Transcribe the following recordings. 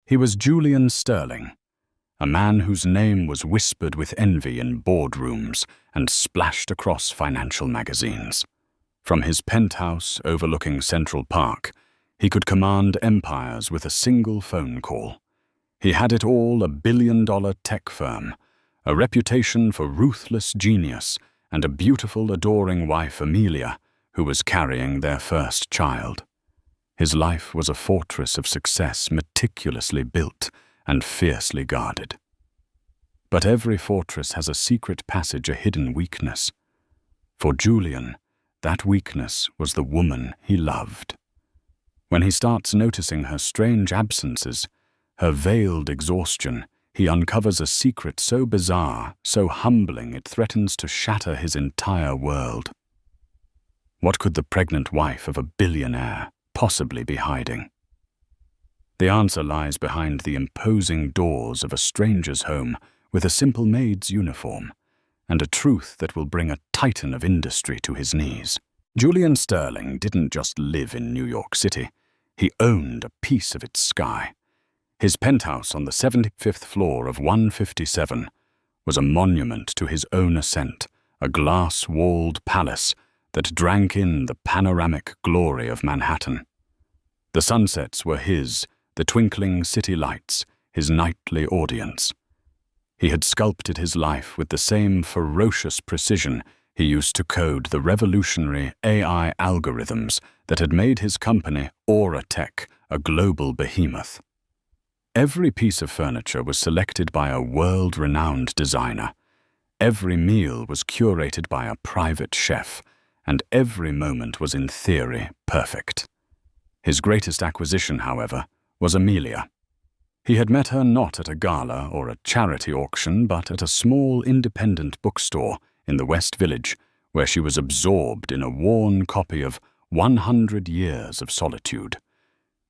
He was Julian Sterling, a man whose name was whispered with envy in boardrooms and splashed across financial magazines. From his penthouse overlooking Central Park, he could command empires with a single phone call. He had it all: $1 billion tech firm, a reputation for ruthless genius, and a beautiful, adoring wife, Amelia, who was carrying their first child. His life was a fortress of success, meticulously built and fiercely guarded. But every fortress has a secret passage, a hidden weakness. For Julian, that weakness was the woman he loved. When he starts noticing her strange absences, her veiled exhaustion, he uncovers a secret so bizarre, so humbling, it threatens to shatter his entire world. What could the pregnant wife of a billionaire possibly be hiding? The answer lies behind the imposing doors of a stranger's home with a simple maid's uniform, and a truth that will bring a titan of industry to his knees. Julian Sterling didn't just live in New York City. He owned a piece of its sky. His penthouse on the 75th floor of 157 was a monument to his own ascent, a glass-walled palace that drank in the panoramic glory of Manhattan. The sunsets were his, the twinkling city lights, his nightly audience. He had sculpted his life with the same ferocious precision he used to code the revolutionary AI algorithms that had made his company, Aura Tech, a global behemoth. Every piece of furniture was selected by a world-renowned designer. Every meal was curated by a private chef, and every moment was, in theory, perfect. His greatest acquisition, however, was Amelia. He had met her not at a gala or a charity auction, but at a small independent bookstore in the West Village, where she was absorbed in a worn copy of 100 Years of Solitude.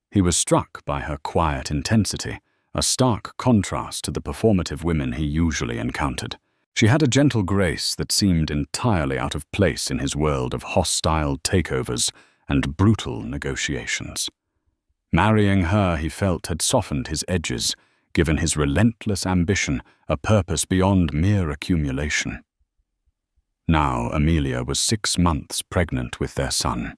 He was struck by her quiet intensity, a stark contrast to the performative women he usually encountered. She had a gentle grace that seemed entirely out of place in his world of hostile takeovers and brutal negotiations. Marrying her, he felt, had softened his edges, given his relentless ambition a purpose beyond mere accumulation. Now Amelia was 6 months pregnant with their son.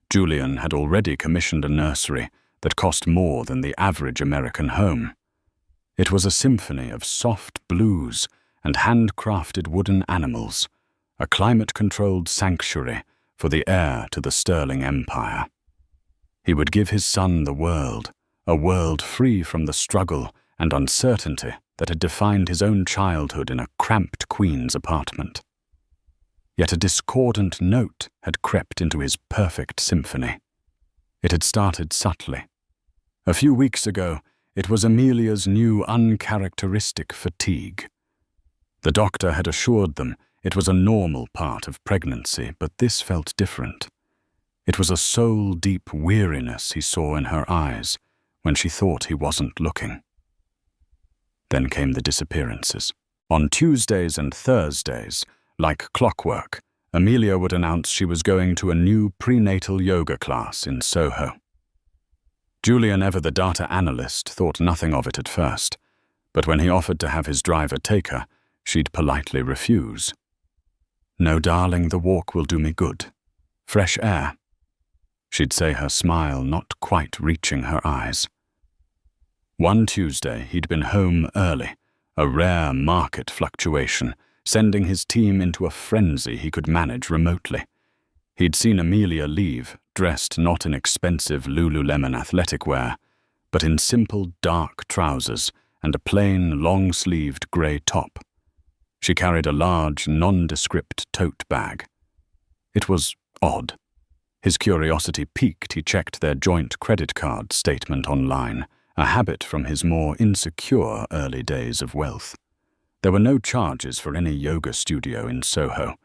Julian had already commissioned a nursery that cost more than the average American home. It was a symphony of soft blues and handcrafted wooden animals, a climate-controlled sanctuary for the heir to the Sterling Empire. He would give his son the world, a world free from the struggle and uncertainty that had defined his own childhood in a cramped Queen's apartment. Yet a discordant note had crept into his perfect symphony. It had started subtly. A few weeks ago, it was Amelia's new uncharacteristic fatigue. The doctor had assured them it was a normal part of pregnancy, but this felt different. It was a soul-deep weariness he saw in her eyes when she thought he wasn't looking. Then came the disappearances. On Tuesdays and Thursdays, like clockwork, Amelia would announce she was going to a new prenatal yoga class in Soho. Julian, ever the data analyst, thought nothing of it at first, but when he offered to have his driver take her, she'd politely refuse. "No, darling, the walk will do me good. Fresh air," she'd say, her smile not quite reaching her eyes. One Tuesday, he'd been home early, a rare market fluctuation, sending his team into a frenzy he could manage remotely. He'd seen Amelia leave, dressed not in expensive Lululemon athletic wear, but in simple dark trousers and a plain, long-sleeved grey top. She carried a large, nondescript tote bag. It was odd. His curiosity piqued, he checked their joint credit card statement online, a habit from his more insecure early days of wealth. There were no charges for any yoga studio in Soho.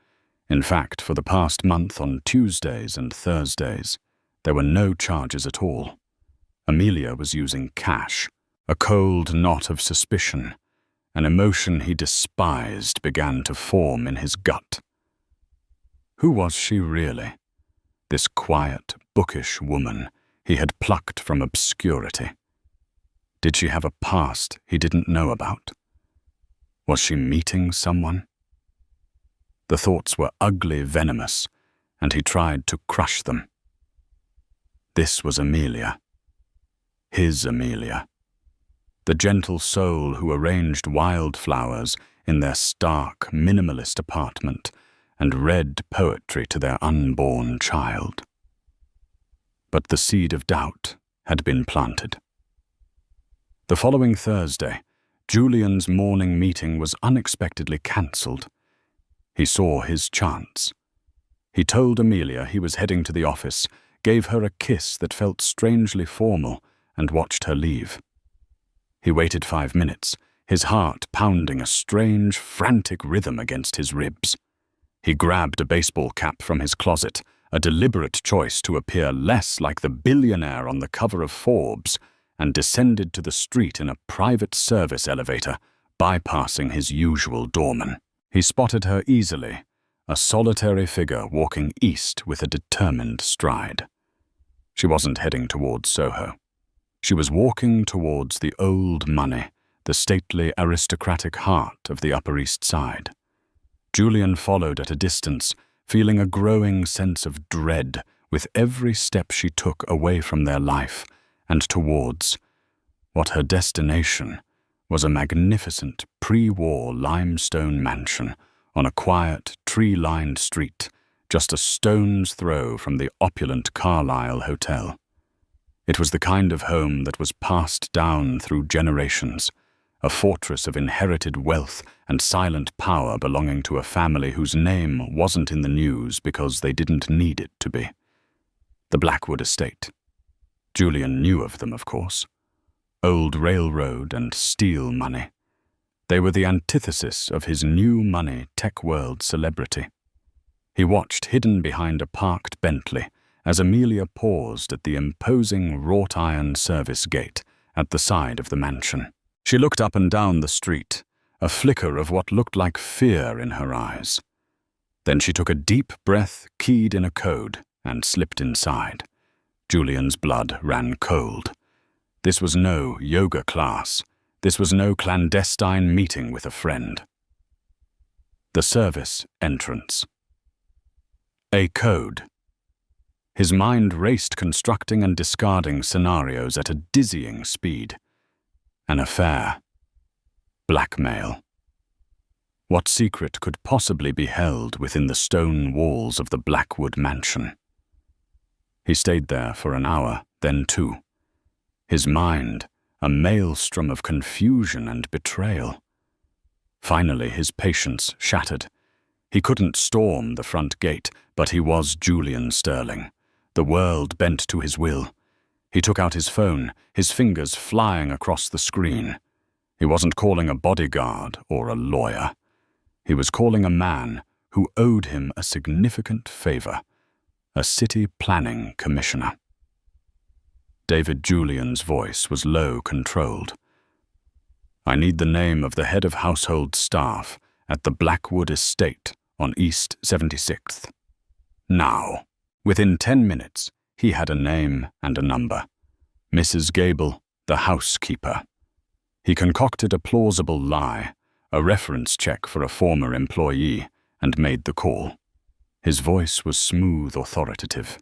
In fact, for the past month on Tuesdays and Thursdays, there were no charges at all. Amelia was using cash, a cold knot of suspicion. An emotion he despised began to form in his gut. Who was she really? This quiet, bookish woman he had plucked from obscurity. Did she have a past he didn't know about? Was she meeting someone? The thoughts were ugly, venomous, and he tried to crush them. This was Amelia. His Amelia. The gentle soul who arranged wildflowers in their stark, minimalist apartment and read poetry to their unborn child. But the seed of doubt had been planted. The following Thursday, Julian's morning meeting was unexpectedly cancelled. He saw his chance. He told Amelia he was heading to the office, gave her a kiss that felt strangely formal, and watched her leave. He waited 5 minutes, his heart pounding a strange, frantic rhythm against his ribs. He grabbed a baseball cap from his closet, a deliberate choice to appear less like the billionaire on the cover of Forbes, and descended to the street in a private service elevator, bypassing his usual doorman. He spotted her easily, a solitary figure walking east with a determined stride. She wasn't heading towards Soho. She was walking towards the old money, the stately aristocratic heart of the Upper East Side. Julian followed at a distance, feeling a growing sense of dread with every step she took away from their life and towards what her destination was: a magnificent pre-war limestone mansion on a quiet, tree-lined street, just a stone's throw from the opulent Carlisle Hotel. It was the kind of home that was passed down through generations, a fortress of inherited wealth and silent power belonging to a family whose name wasn't in the news because they didn't need it to be. The Blackwood estate. Julian knew of them, of course. Old railroad and steel money. They were the antithesis of his new money tech world celebrity. He watched hidden behind a parked Bentley as Amelia paused at the imposing wrought iron service gate at the side of the mansion. She looked up and down the street, a flicker of what looked like fear in her eyes. Then she took a deep breath, keyed in a code, and slipped inside. Julian's blood ran cold. This was no yoga class. This was no clandestine meeting with a friend. The service entrance. A code. His mind raced, constructing and discarding scenarios at a dizzying speed. An affair. Blackmail. What secret could possibly be held within the stone walls of the Blackwood mansion? He stayed there for an hour, then 2. His mind, a maelstrom of confusion and betrayal. Finally, his patience shattered. He couldn't storm the front gate, but he was Julian Sterling. The world bent to his will. He took out his phone, his fingers flying across the screen. He wasn't calling a bodyguard or a lawyer. He was calling a man who owed him a significant favor. A city planning commissioner. David Julian's voice was low, controlled. I need the name of the head of household staff at the Blackwood estate on East 76th. Now. Within 10 minutes, he had a name and a number. Mrs. Gable, the housekeeper. He concocted a plausible lie, a reference check for a former employee, and made the call. His voice was smooth, authoritative.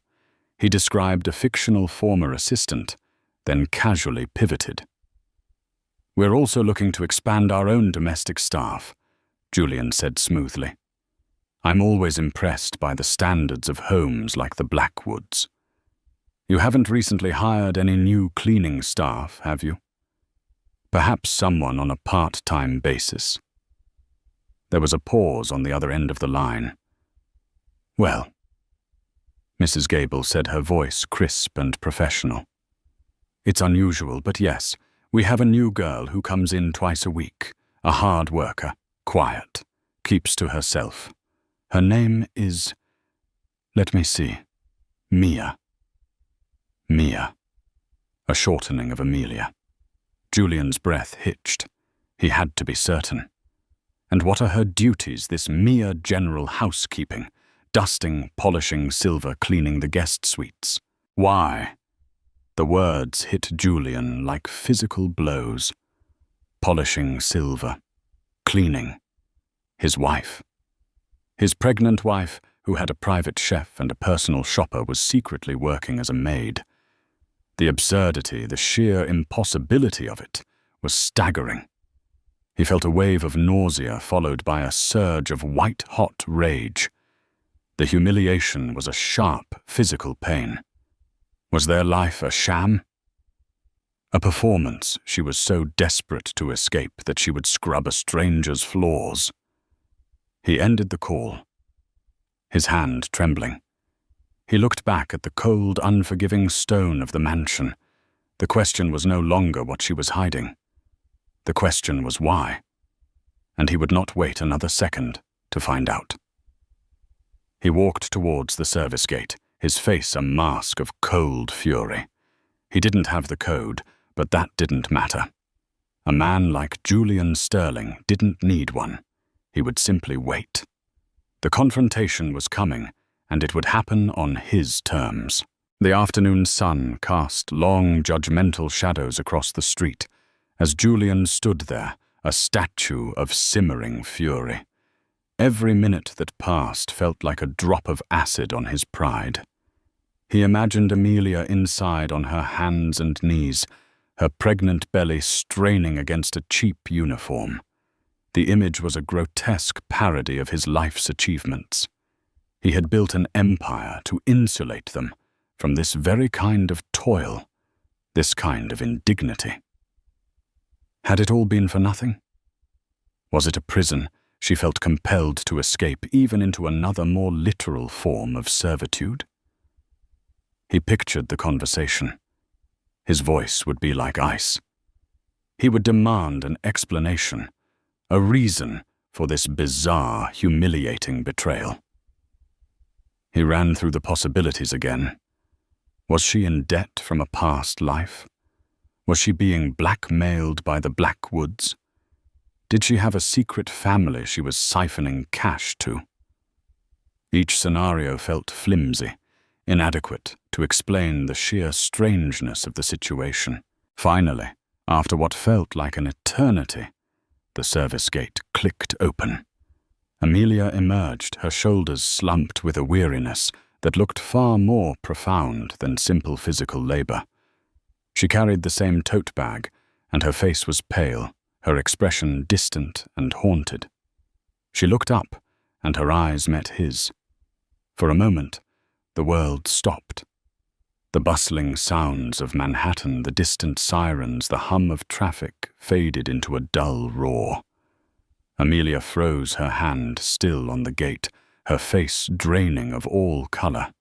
He described a fictional former assistant, then casually pivoted. We're also looking to expand our own domestic staff, Julian said smoothly. I'm always impressed by the standards of homes like the Blackwoods. You haven't recently hired any new cleaning staff, have you? Perhaps someone on a part-time basis. There was a pause on the other end of the line. Well, Mrs. Gable said, her voice crisp and professional. It's unusual, but yes, we have a new girl who comes in twice a week, a hard worker, quiet, keeps to herself. Her name is, let me see, Mia. Mia, a shortening of Amelia. Julian's breath hitched. He had to be certain. And what are her duties, this Mia general housekeeping, dusting, polishing silver, cleaning the guest suites? Why? The words hit Julian like physical blows. Polishing silver. Cleaning. His wife. His pregnant wife, who had a private chef and a personal shopper, was secretly working as a maid. The absurdity, the sheer impossibility of it, was staggering. He felt a wave of nausea followed by a surge of white-hot rage. The humiliation was a sharp physical pain. Was their life a sham? A performance she was so desperate to escape that she would scrub a stranger's floors. He ended the call, his hand trembling. He looked back at the cold, unforgiving stone of the mansion. The question was no longer what she was hiding. The question was why, and he would not wait another second to find out. He walked towards the service gate, his face a mask of cold fury. He didn't have the code, but that didn't matter. A man like Julian Sterling didn't need one. He would simply wait. The confrontation was coming, and it would happen on his terms. The afternoon sun cast long, judgmental shadows across the street, as Julian stood there, a statue of simmering fury. Every minute that passed felt like a drop of acid on his pride. He imagined Amelia inside on her hands and knees, her pregnant belly straining against a cheap uniform. The image was a grotesque parody of his life's achievements. He had built an empire to insulate them from this very kind of toil, this kind of indignity. Had it all been for nothing? Was it a prison she felt compelled to escape even into another more literal form of servitude? He pictured the conversation. His voice would be like ice. He would demand an explanation, a reason for this bizarre, humiliating betrayal. He ran through the possibilities again. Was she in debt from a past life? Was she being blackmailed by the Blackwoods? Did she have a secret family she was siphoning cash to? Each scenario felt flimsy, inadequate to explain the sheer strangeness of the situation. Finally, after what felt like an eternity, the service gate clicked open. Amelia emerged, her shoulders slumped with a weariness that looked far more profound than simple physical labor. She carried the same tote bag, and her face was pale, her expression distant and haunted. She looked up, and her eyes met his. For a moment, the world stopped. The bustling sounds of Manhattan, the distant sirens, the hum of traffic faded into a dull roar. Amelia froze, her hand still on the gate, her face draining of all color.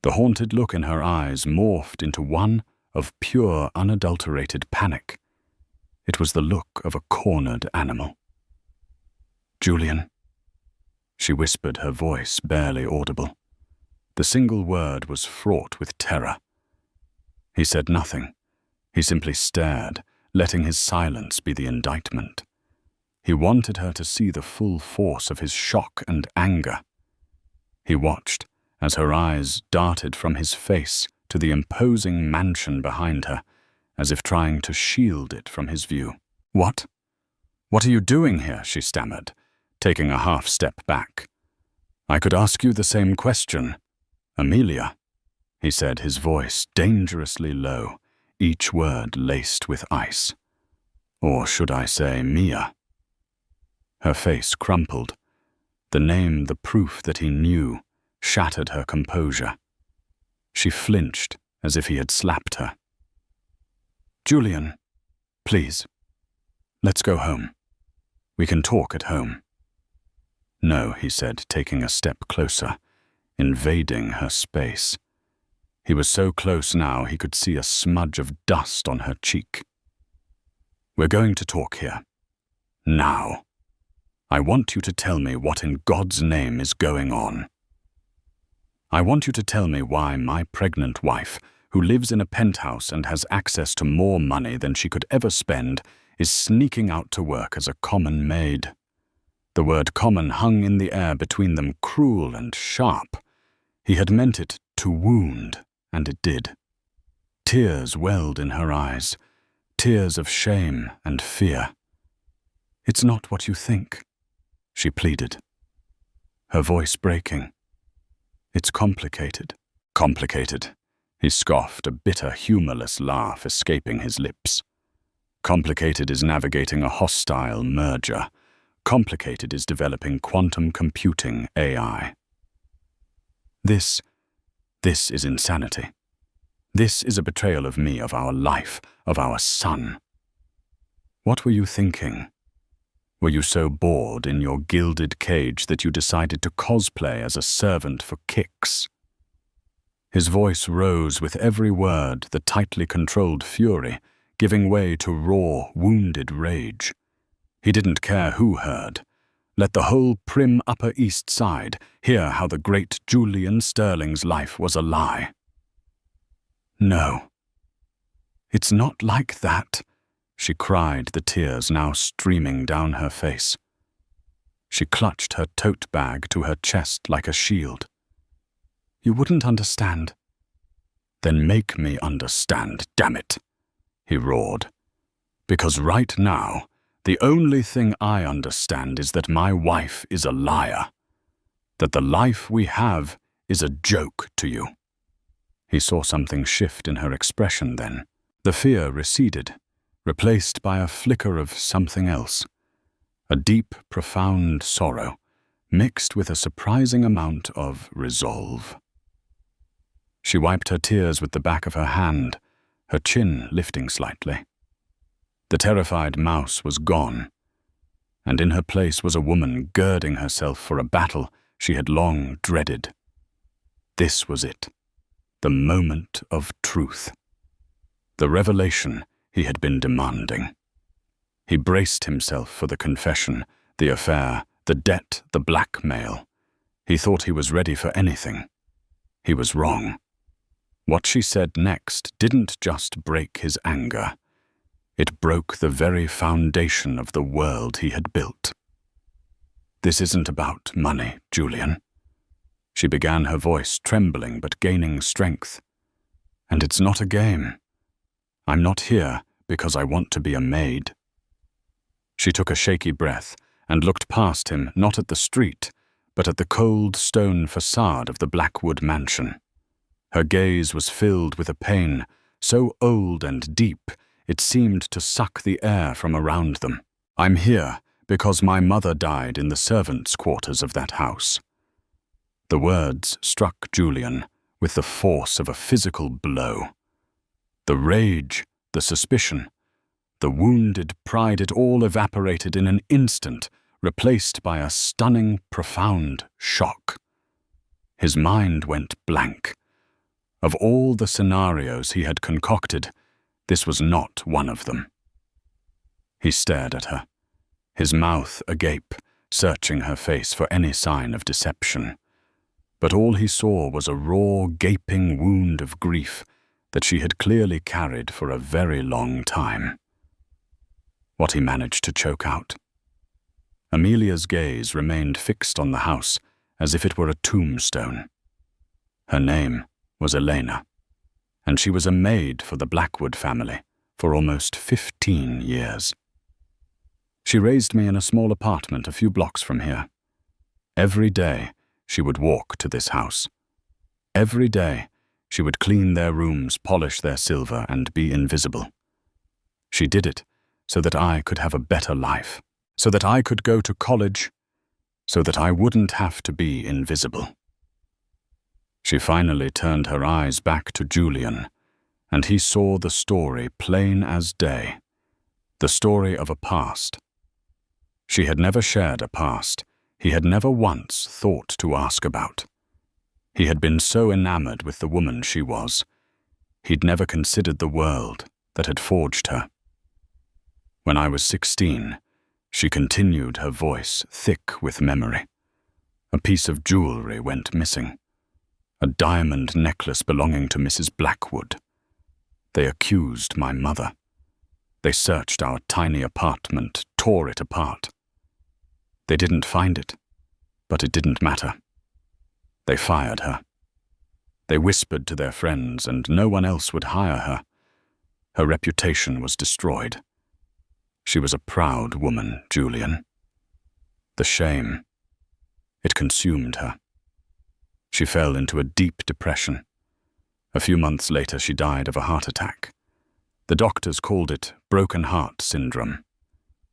The haunted look in her eyes morphed into one of pure, unadulterated panic. It was the look of a cornered animal. "Julian," she whispered, her voice barely audible. The single word was fraught with terror. He said nothing. He simply stared, letting his silence be the indictment. He wanted her to see the full force of his shock and anger. He watched as her eyes darted from his face to the imposing mansion behind her, as if trying to shield it from his view. "What? What are you doing here?" she stammered, taking a half step back. "I could ask you the same question." "Amelia," he said, his voice dangerously low, each word laced with ice. Or should I say Mia? Her face crumpled. The name, the proof that he knew, shattered her composure. She flinched as if he had slapped her. "Julian, please, let's go home. We can talk at home." "No," he said, taking a step closer, invading her space. He was so close now he could see a smudge of dust on her cheek. "We're going to talk here. Now. I want you to tell me what in God's name is going on. I want you to tell me why my pregnant wife, who lives in a penthouse and has access to more money than she could ever spend, is sneaking out to work as a common maid." The word common hung in the air between them, cruel and sharp. He had meant it to wound, and it did. Tears welled in her eyes, tears of shame and fear. "It's not what you think," she pleaded, her voice breaking. "It's complicated." "Complicated," he scoffed, a bitter, humorless laugh escaping his lips. "Complicated is navigating a hostile merger. Complicated is developing quantum computing AI. This is insanity. This is a betrayal of me, of our life, of our son. What were you thinking? Were you so bored in your gilded cage that you decided to cosplay as a servant for kicks?" His voice rose with every word, the tightly controlled fury, giving way to raw, wounded rage. He didn't care who heard. Let the whole prim Upper East Side hear how the great Julian Sterling's life was a lie. "No. It's not like that," she cried, the tears now streaming down her face. She clutched her tote bag to her chest like a shield. "You wouldn't understand." "Then make me understand, damn it," he roared. "Because right now, the only thing I understand is that my wife is a liar. That the life we have is a joke to you." He saw something shift in her expression then. The fear receded, replaced by a flicker of something else. A deep, profound sorrow, mixed with a surprising amount of resolve. She wiped her tears with the back of her hand, her chin lifting slightly. The terrified mouse was gone, and in her place was a woman girding herself for a battle she had long dreaded. This was it, the moment of truth, the revelation he had been demanding. He braced himself for the confession, the affair, the debt, the blackmail. He thought he was ready for anything. He was wrong. What she said next didn't just break his anger. It broke the very foundation of the world he had built. "This isn't about money, Julian." She began, her voice trembling but gaining strength. "And it's not a game. I'm not here because I want to be a maid." She took a shaky breath and looked past him, not at the street, but at the cold stone facade of the Blackwood mansion. Her gaze was filled with a pain so old and deep it seemed to suck the air from around them. "I'm here because my mother died in the servants' quarters of that house." The words struck Julian with the force of a physical blow. The rage, the suspicion, the wounded pride, it all evaporated in an instant, replaced by a stunning, profound shock. His mind went blank. Of all the scenarios he had concocted, this was not one of them. He stared at her, his mouth agape, searching her face for any sign of deception. But all he saw was a raw, gaping wound of grief that she had clearly carried for a very long time. What he managed to choke out. Amelia's gaze remained fixed on the house as if it were a tombstone. Her name was Elena, and she was a maid for the Blackwood family for almost 15 years. She raised me in a small apartment a few blocks from here. Every day, she would walk to this house. Every day, she would clean their rooms, polish their silver, and be invisible. She did it so that I could have a better life, so that I could go to college, so that I wouldn't have to be invisible. She finally turned her eyes back to Julian, and he saw the story plain as day, the story of a past. She had never shared a past he had never once thought to ask about. He had been so enamored with the woman she was, he'd never considered the world that had forged her. When I was 16, she continued, her voice thick with memory. A piece of jewelry went missing. A diamond necklace belonging to Mrs. Blackwood. They accused my mother. They searched our tiny apartment, tore it apart. They didn't find it, but it didn't matter. They fired her. They whispered to their friends, and no one else would hire her. Her reputation was destroyed. She was a proud woman, Julian. The shame, it consumed her. She fell into a deep depression. A few months later, she died of a heart attack. The doctors called it broken heart syndrome.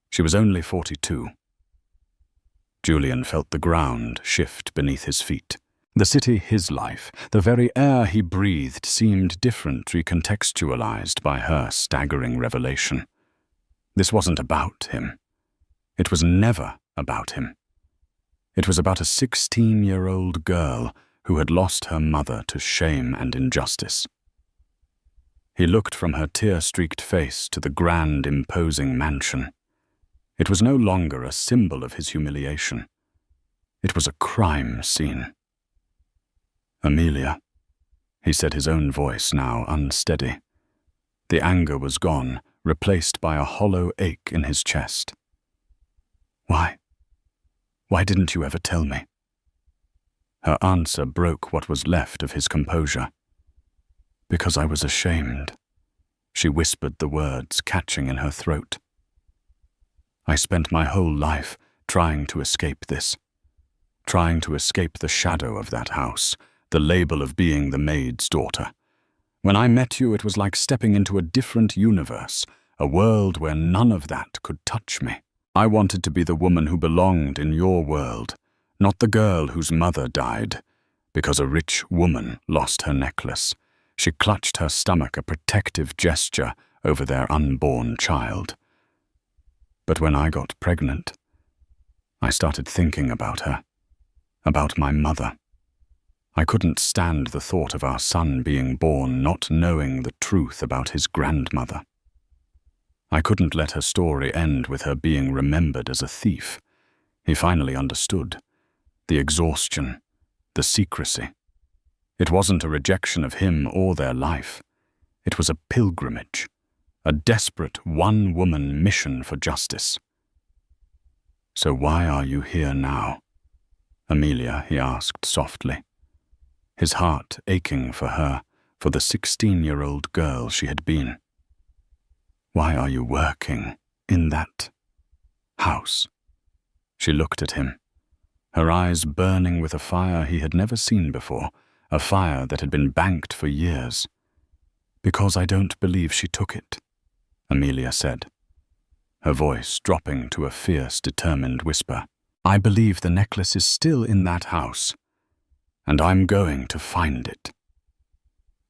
She was only 42. Julian felt the ground shift beneath his feet. The city, his life, the very air he breathed seemed different, recontextualized by her staggering revelation. This wasn't about him. It was never about him. It was about a 16-year-old girl who had lost her mother to shame and injustice. He looked from her tear-streaked face to the grand, imposing mansion. It was no longer a symbol of his humiliation. It was a crime scene. "Amelia," he said, his own voice now unsteady. The anger was gone, replaced by a hollow ache in his chest. "Why? Why didn't you ever tell me?" Her answer broke what was left of his composure. "Because I was ashamed," she whispered the words catching in her throat. "I spent my whole life trying to escape this, trying to escape the shadow of that house, the label of being the maid's daughter. When I met you, it was like stepping into a different universe, a world where none of that could touch me. I wanted to be the woman who belonged in your world, not the girl whose mother died, because a rich woman lost her necklace." She clutched her stomach, a protective gesture over their unborn child. "But when I got pregnant, I started thinking about her, about my mother. I couldn't stand the thought of our son being born not knowing the truth about his grandmother. I couldn't let her story end with her being remembered as a thief." He finally understood. The exhaustion, the secrecy. It wasn't a rejection of him or their life. It was a pilgrimage, a desperate one-woman mission for justice. "So why are you here now, Amelia?" he asked softly, his heart aching for her, for the 16-year-old girl she had been. "Why are you working in that house?" She looked at him, her eyes burning with a fire he had never seen before, a fire that had been banked for years. "Because I don't believe she took it," Amelia said, her voice dropping to a fierce, determined whisper. "I believe the necklace is still in that house, and I'm going to find it."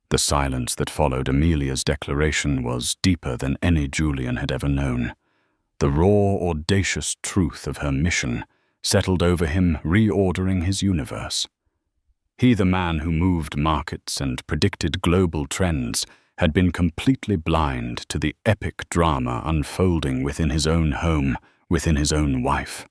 The silence that followed Amelia's declaration was deeper than any Julian had ever known. The raw, audacious truth of her mission settled over him, reordering his universe. He, the man who moved markets and predicted global trends, had been completely blind to the epic drama unfolding within his own home, within his own wife.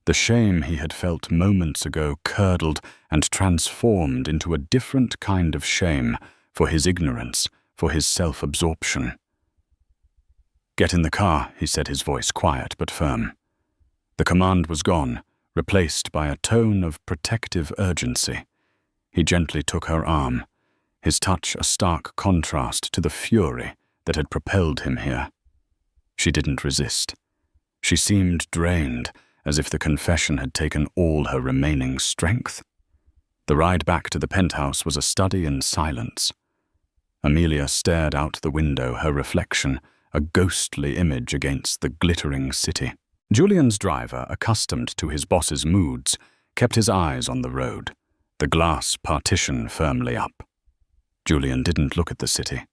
The shame he had felt moments ago curdled and transformed into a different kind of shame for his ignorance, for his self-absorption. "Get in the car," he said, his voice quiet but firm. The command was gone, replaced by a tone of protective urgency. He gently took her arm, his touch a stark contrast to the fury that had propelled him here. She didn't resist. She seemed drained, as if the confession had taken all her remaining strength. The ride back to the penthouse was a study in silence. Amelia stared out the window, her reflection, a ghostly image against the glittering city. Julian's driver, accustomed to his boss's moods, kept his eyes on the road, the glass partition firmly up. Julian didn't look at the city.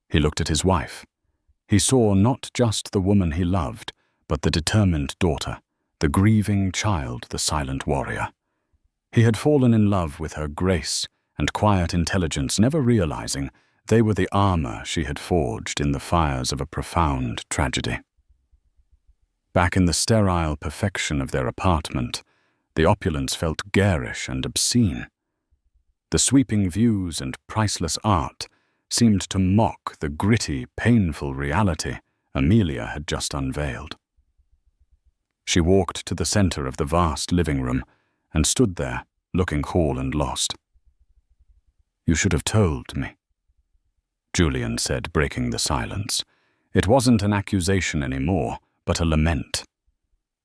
He looked at his wife. He saw not just the woman he loved, but the determined daughter, the grieving child, the silent warrior. He had fallen in love with her grace and quiet intelligence, never realizing they were the armor she had forged in the fires of a profound tragedy. Back in the sterile perfection of their apartment, the opulence felt garish and obscene. The sweeping views and priceless art seemed to mock the gritty, painful reality Amelia had just unveiled. She walked to the center of the vast living room and stood there, looking cool and lost. You should have told me, Julian said, breaking the silence. It wasn't an accusation anymore, but a lament.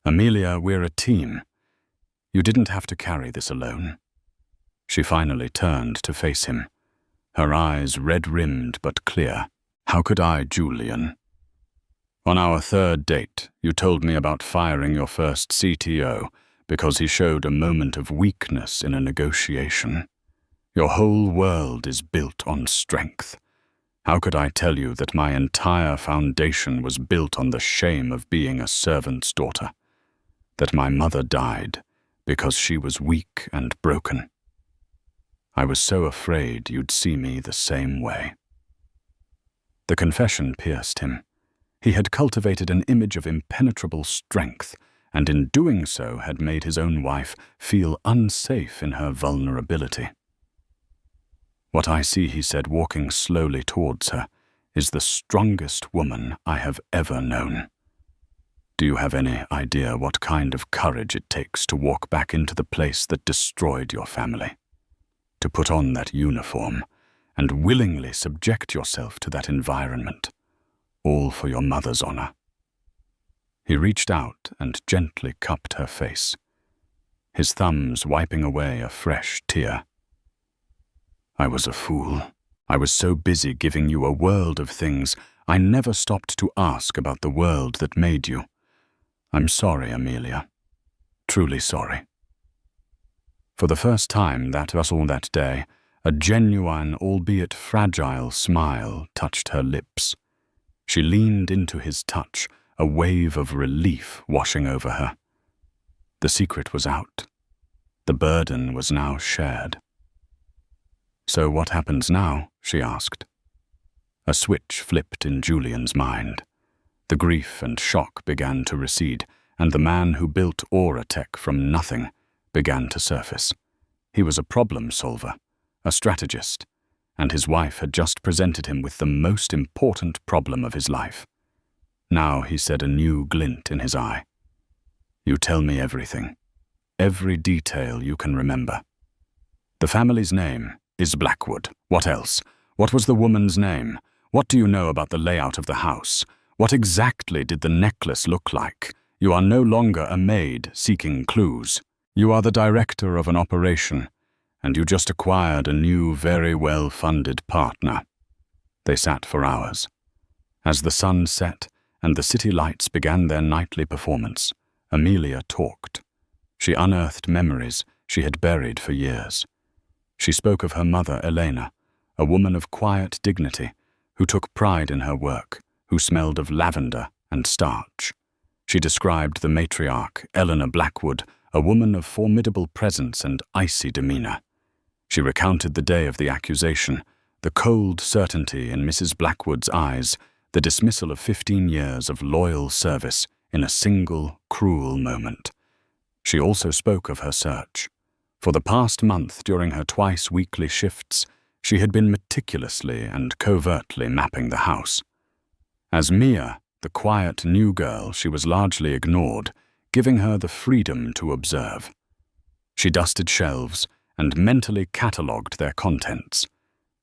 Amelia, we're a team. You didn't have to carry this alone. She finally turned to face him, her eyes red-rimmed but clear. How could I, Julian? On our third date, you told me about firing your first CTO because he showed a moment of weakness in a negotiation. Your whole world is built on strength. How could I tell you that my entire foundation was built on the shame of being a servant's daughter? That my mother died because she was weak and broken? I was so afraid you'd see me the same way. The confession pierced him. He had cultivated an image of impenetrable strength, and in doing so had made his own wife feel unsafe in her vulnerability. What I see, he said, walking slowly towards her, is the strongest woman I have ever known. Do you have any idea what kind of courage it takes to walk back into the place that destroyed your family? To put on that uniform and willingly subject yourself to that environment, all for your mother's honor. He reached out and gently cupped her face, his thumbs wiping away a fresh tear. I was a fool. I was so busy giving you a world of things, I never stopped to ask about the world that made you. I'm sorry, Amelia. Truly sorry. For the first time that day, a genuine, albeit fragile, smile touched her lips. She leaned into his touch, a wave of relief washing over her. The secret was out. The burden was now shared. So what happens now? She asked. A switch flipped in Julian's mind. The grief and shock began to recede, and the man who built Auratech from nothing began to surface. He was a problem solver, a strategist, and his wife had just presented him with the most important problem of his life. Now he said, a new glint in his eye. You tell me everything, every detail you can remember. The family's name is Blackwood. What else? What was the woman's name? What do you know about the layout of the house? What exactly did the necklace look like? You are no longer a maid seeking clues. You are the director of an operation, and you just acquired a new, very well-funded partner. They sat for hours. As the sun set and the city lights began their nightly performance, Amelia talked. She unearthed memories she had buried for years. She spoke of her mother, Elena, a woman of quiet dignity, who took pride in her work, who smelled of lavender and starch. She described the matriarch, Eleanor Blackwood, a woman of formidable presence and icy demeanor. She recounted the day of the accusation, the cold certainty in Mrs. Blackwood's eyes, the dismissal of 15 years of loyal service in a single, cruel moment. She also spoke of her search. For the past month, during her twice-weekly shifts, she had been meticulously and covertly mapping the house. As Mia, the quiet new girl, she was largely ignored, giving her the freedom to observe. She dusted shelves and mentally catalogued their contents.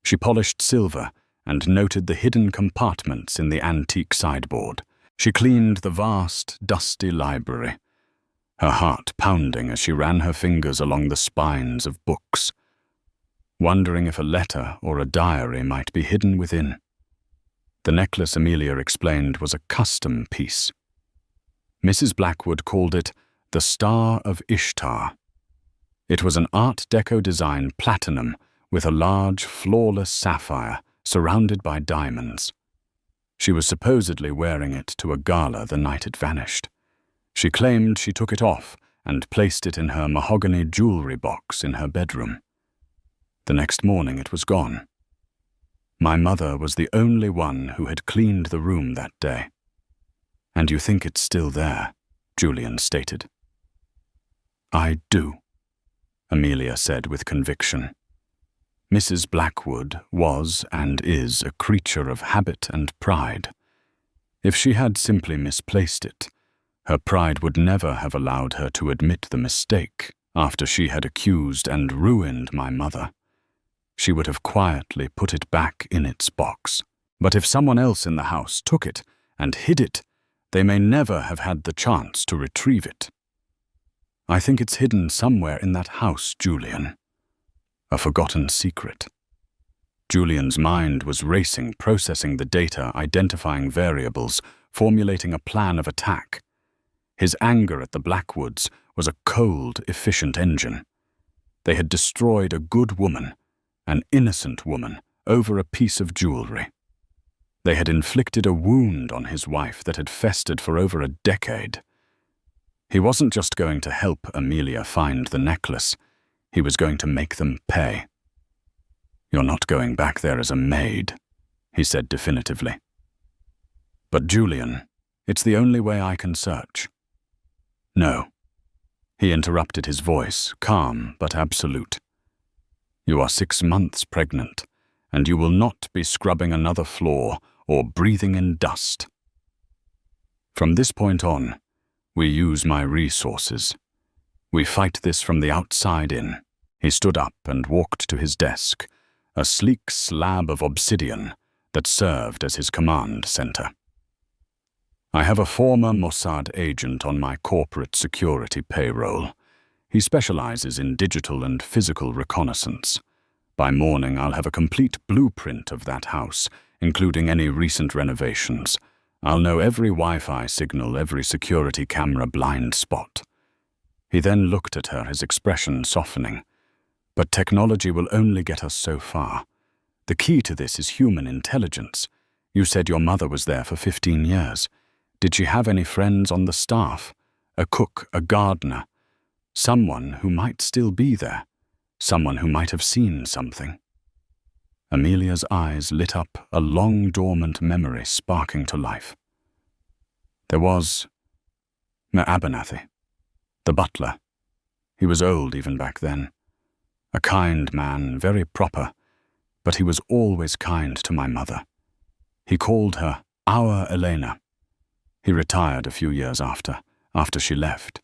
She polished silver and noted the hidden compartments in the antique sideboard. She cleaned the vast, dusty library, her heart pounding as she ran her fingers along the spines of books, wondering if a letter or a diary might be hidden within. The necklace, Amelia explained, was a custom piece. Mrs. Blackwood called it the Star of Ishtar. It was an Art Deco design platinum with a large, flawless sapphire surrounded by diamonds. She was supposedly wearing it to a gala the night it vanished. She claimed she took it off and placed it in her mahogany jewelry box in her bedroom. The next morning it was gone. My mother was the only one who had cleaned the room that day. And you think it's still there, Julian stated. I do, Amelia said with conviction. Mrs. Blackwood was and is a creature of habit and pride. If she had simply misplaced it, her pride would never have allowed her to admit the mistake after she had accused and ruined my mother. she would have quietly put it back in its box. But if someone else in the house took it and hid it, they may never have had the chance to retrieve it. I think it's hidden somewhere in that house, Julian. A forgotten secret. Julian's mind was racing, processing the data, identifying variables, formulating a plan of attack. His anger at the Blackwoods was a cold, efficient engine. They had destroyed a good woman, an innocent woman, over a piece of jewelry. They had inflicted a wound on his wife that had festered for over a decade. He wasn't just going to help Amelia find the necklace, he was going to make them pay. "You're not going back there as a maid," he said definitively. "But Julian, it's the only way I can search." "No." He interrupted, his voice calm but absolute. "You are 6 months pregnant, and you will not be scrubbing another floor or breathing in dust. From this point on, we use my resources. We fight this from the outside in." He stood up and walked to his desk, a sleek slab of obsidian that served as his command center. "I have a former Mossad agent on my corporate security payroll. He specializes in digital and physical reconnaissance. By morning, I'll have a complete blueprint of that house, including any recent renovations. I'll know every Wi-Fi signal, every security camera blind spot." He then looked at her, his expression softening. "But technology will only get us so far. The key to this is human intelligence. You said your mother was there for 15 years. Did she have any friends on the staff? A cook, a gardener? Someone who might still be there? Someone who might have seen something?" Amelia's eyes lit up, a long dormant memory sparking to life. There was Abernathy, the butler. He was old even back then. A kind man, very proper, but he was always kind to my mother. He called her our Elena. He retired a few years after she left.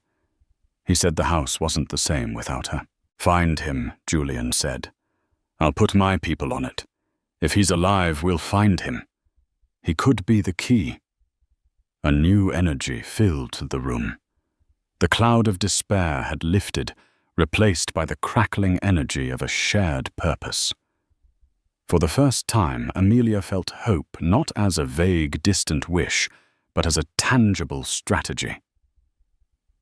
He said the house wasn't the same without her. "Find him," Julian said. "I'll put my people on it. If he's alive, we'll find him. He could be the key." A new energy filled the room. The cloud of despair had lifted, replaced by the crackling energy of a shared purpose. For the first time, Amelia felt hope not as a vague, distant wish, but as a tangible strategy.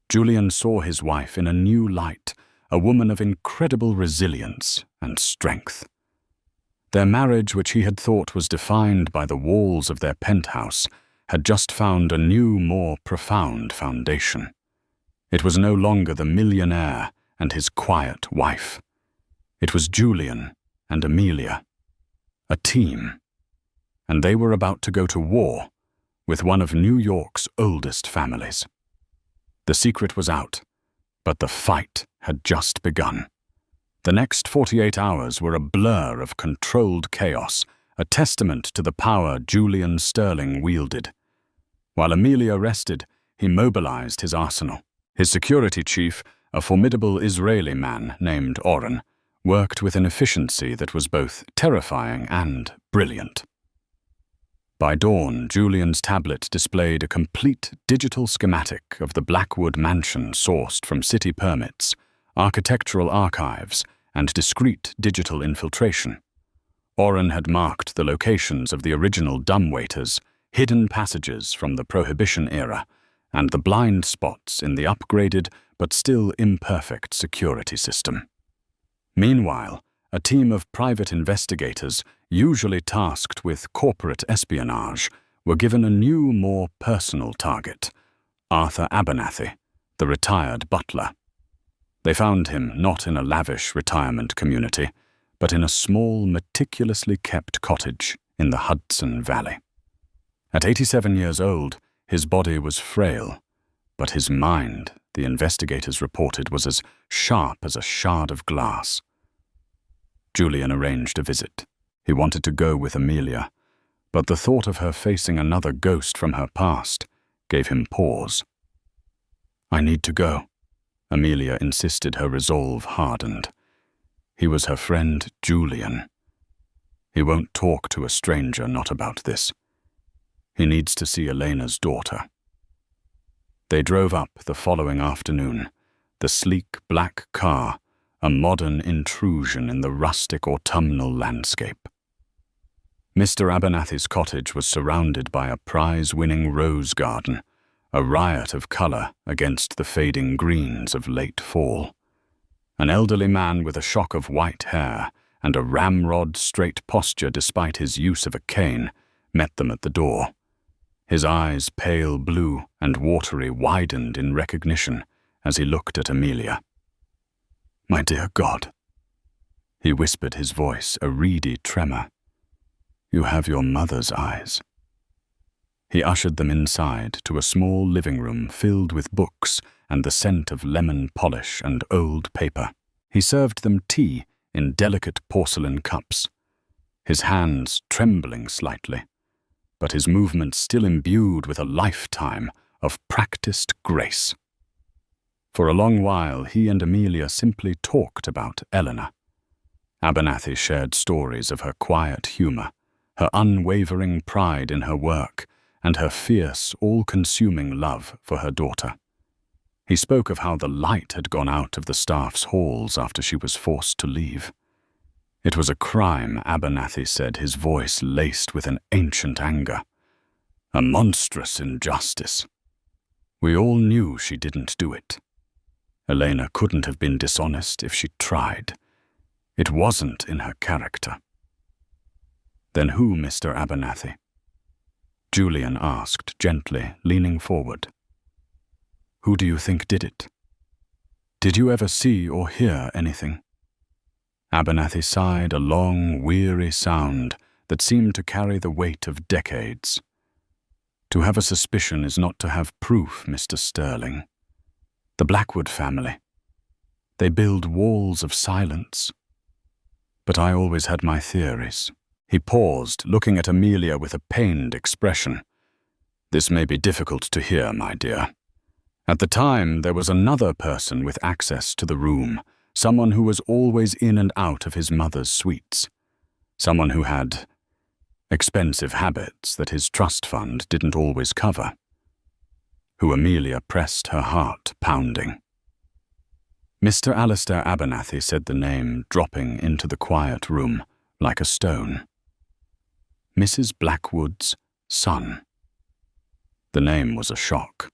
Julian saw his wife in a new light, a woman of incredible resilience and strength. Their marriage, which he had thought was defined by the walls of their penthouse, had just found a new, more profound foundation. It was no longer the millionaire and his quiet wife. It was Julian and Amelia, a team, and they were about to go to war with one of New York's oldest families. The secret was out, but the fight had just begun. The next 48 hours were a blur of controlled chaos, a testament to the power Julian Sterling wielded. While Amelia rested, he mobilized his arsenal. His security chief, a formidable Israeli man named Oren, worked with an efficiency that was both terrifying and brilliant. By dawn, Julian's tablet displayed a complete digital schematic of the Blackwood mansion sourced from city permits, architectural archives, and discreet digital infiltration. Oren had marked the locations of the original dumbwaiters, hidden passages from the Prohibition era, and the blind spots in the upgraded but still imperfect security system. Meanwhile, a team of private investigators, usually tasked with corporate espionage, were given a new, more personal target, Arthur Abernathy, the retired butler. They found him not in a lavish retirement community, but in a small, meticulously kept cottage in the Hudson Valley. At 87 years old, his body was frail, but his mind, the investigators reported, was as sharp as a shard of glass. Julian arranged a visit. He wanted to go with Amelia, but the thought of her facing another ghost from her past gave him pause. "I need to go," Amelia insisted, her resolve hardened. He was her friend Julian. He won't talk to a stranger not about this. He needs to see Elena's daughter. They drove up the following afternoon, the sleek black car, a modern intrusion in the rustic autumnal landscape. Mr. Abernathy's cottage was surrounded by a prize-winning rose garden, a riot of colour against the fading greens of late fall. An elderly man with a shock of white hair and a ramrod-straight posture despite his use of a cane met them at the door. His eyes, pale blue and watery, widened in recognition as he looked at Amelia. "My dear God," he whispered, his voice a reedy tremor. "You have your mother's eyes." He ushered them inside to a small living room filled with books and the scent of lemon polish and old paper. He served them tea in delicate porcelain cups, his hands trembling slightly, but his movements still imbued with a lifetime of practiced grace. For a long while, he and Amelia simply talked about Eleanor. Abernathy shared stories of her quiet humor, her unwavering pride in her work, and her fierce, all-consuming love for her daughter. He spoke of how the light had gone out of the staff's halls after she was forced to leave. It was a crime, Abernathy said, his voice laced with an ancient anger. A monstrous injustice. We all knew she didn't do it. Elena couldn't have been dishonest if she tried. It wasn't in her character. Then who, Mr. Abernathy? Julian asked gently, leaning forward. Who do you think did it? Did you ever see or hear anything? Abernathy sighed a long, weary sound that seemed to carry the weight of decades. To have a suspicion is not to have proof, Mr. Sterling. The Blackwood family. They build walls of silence. But I always had my theories. He paused, looking at Amelia with a pained expression. This may be difficult to hear, my dear. At the time, there was another person with access to the room, someone who was always in and out of his mother's suites, someone who had expensive habits that his trust fund didn't always cover, who Amelia pressed her heart pounding. Mr. Alistair Abernathy said the name, dropping into the quiet room like a stone. Mrs. Blackwood's son. The name was a shock.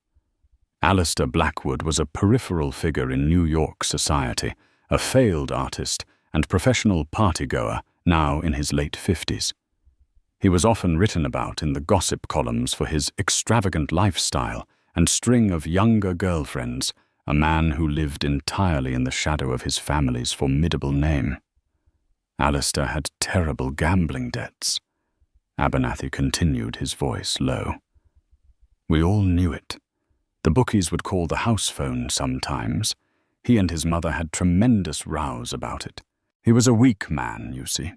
Alistair Blackwood was a peripheral figure in New York society, a failed artist and professional partygoer, now in his late 50s. He was often written about in the gossip columns for his extravagant lifestyle and string of younger girlfriends, a man who lived entirely in the shadow of his family's formidable name. Alistair had terrible gambling debts. Abernathy continued, his voice low. We all knew it. The bookies would call the house phone sometimes. He and his mother had tremendous rows about it. He was a weak man, you see.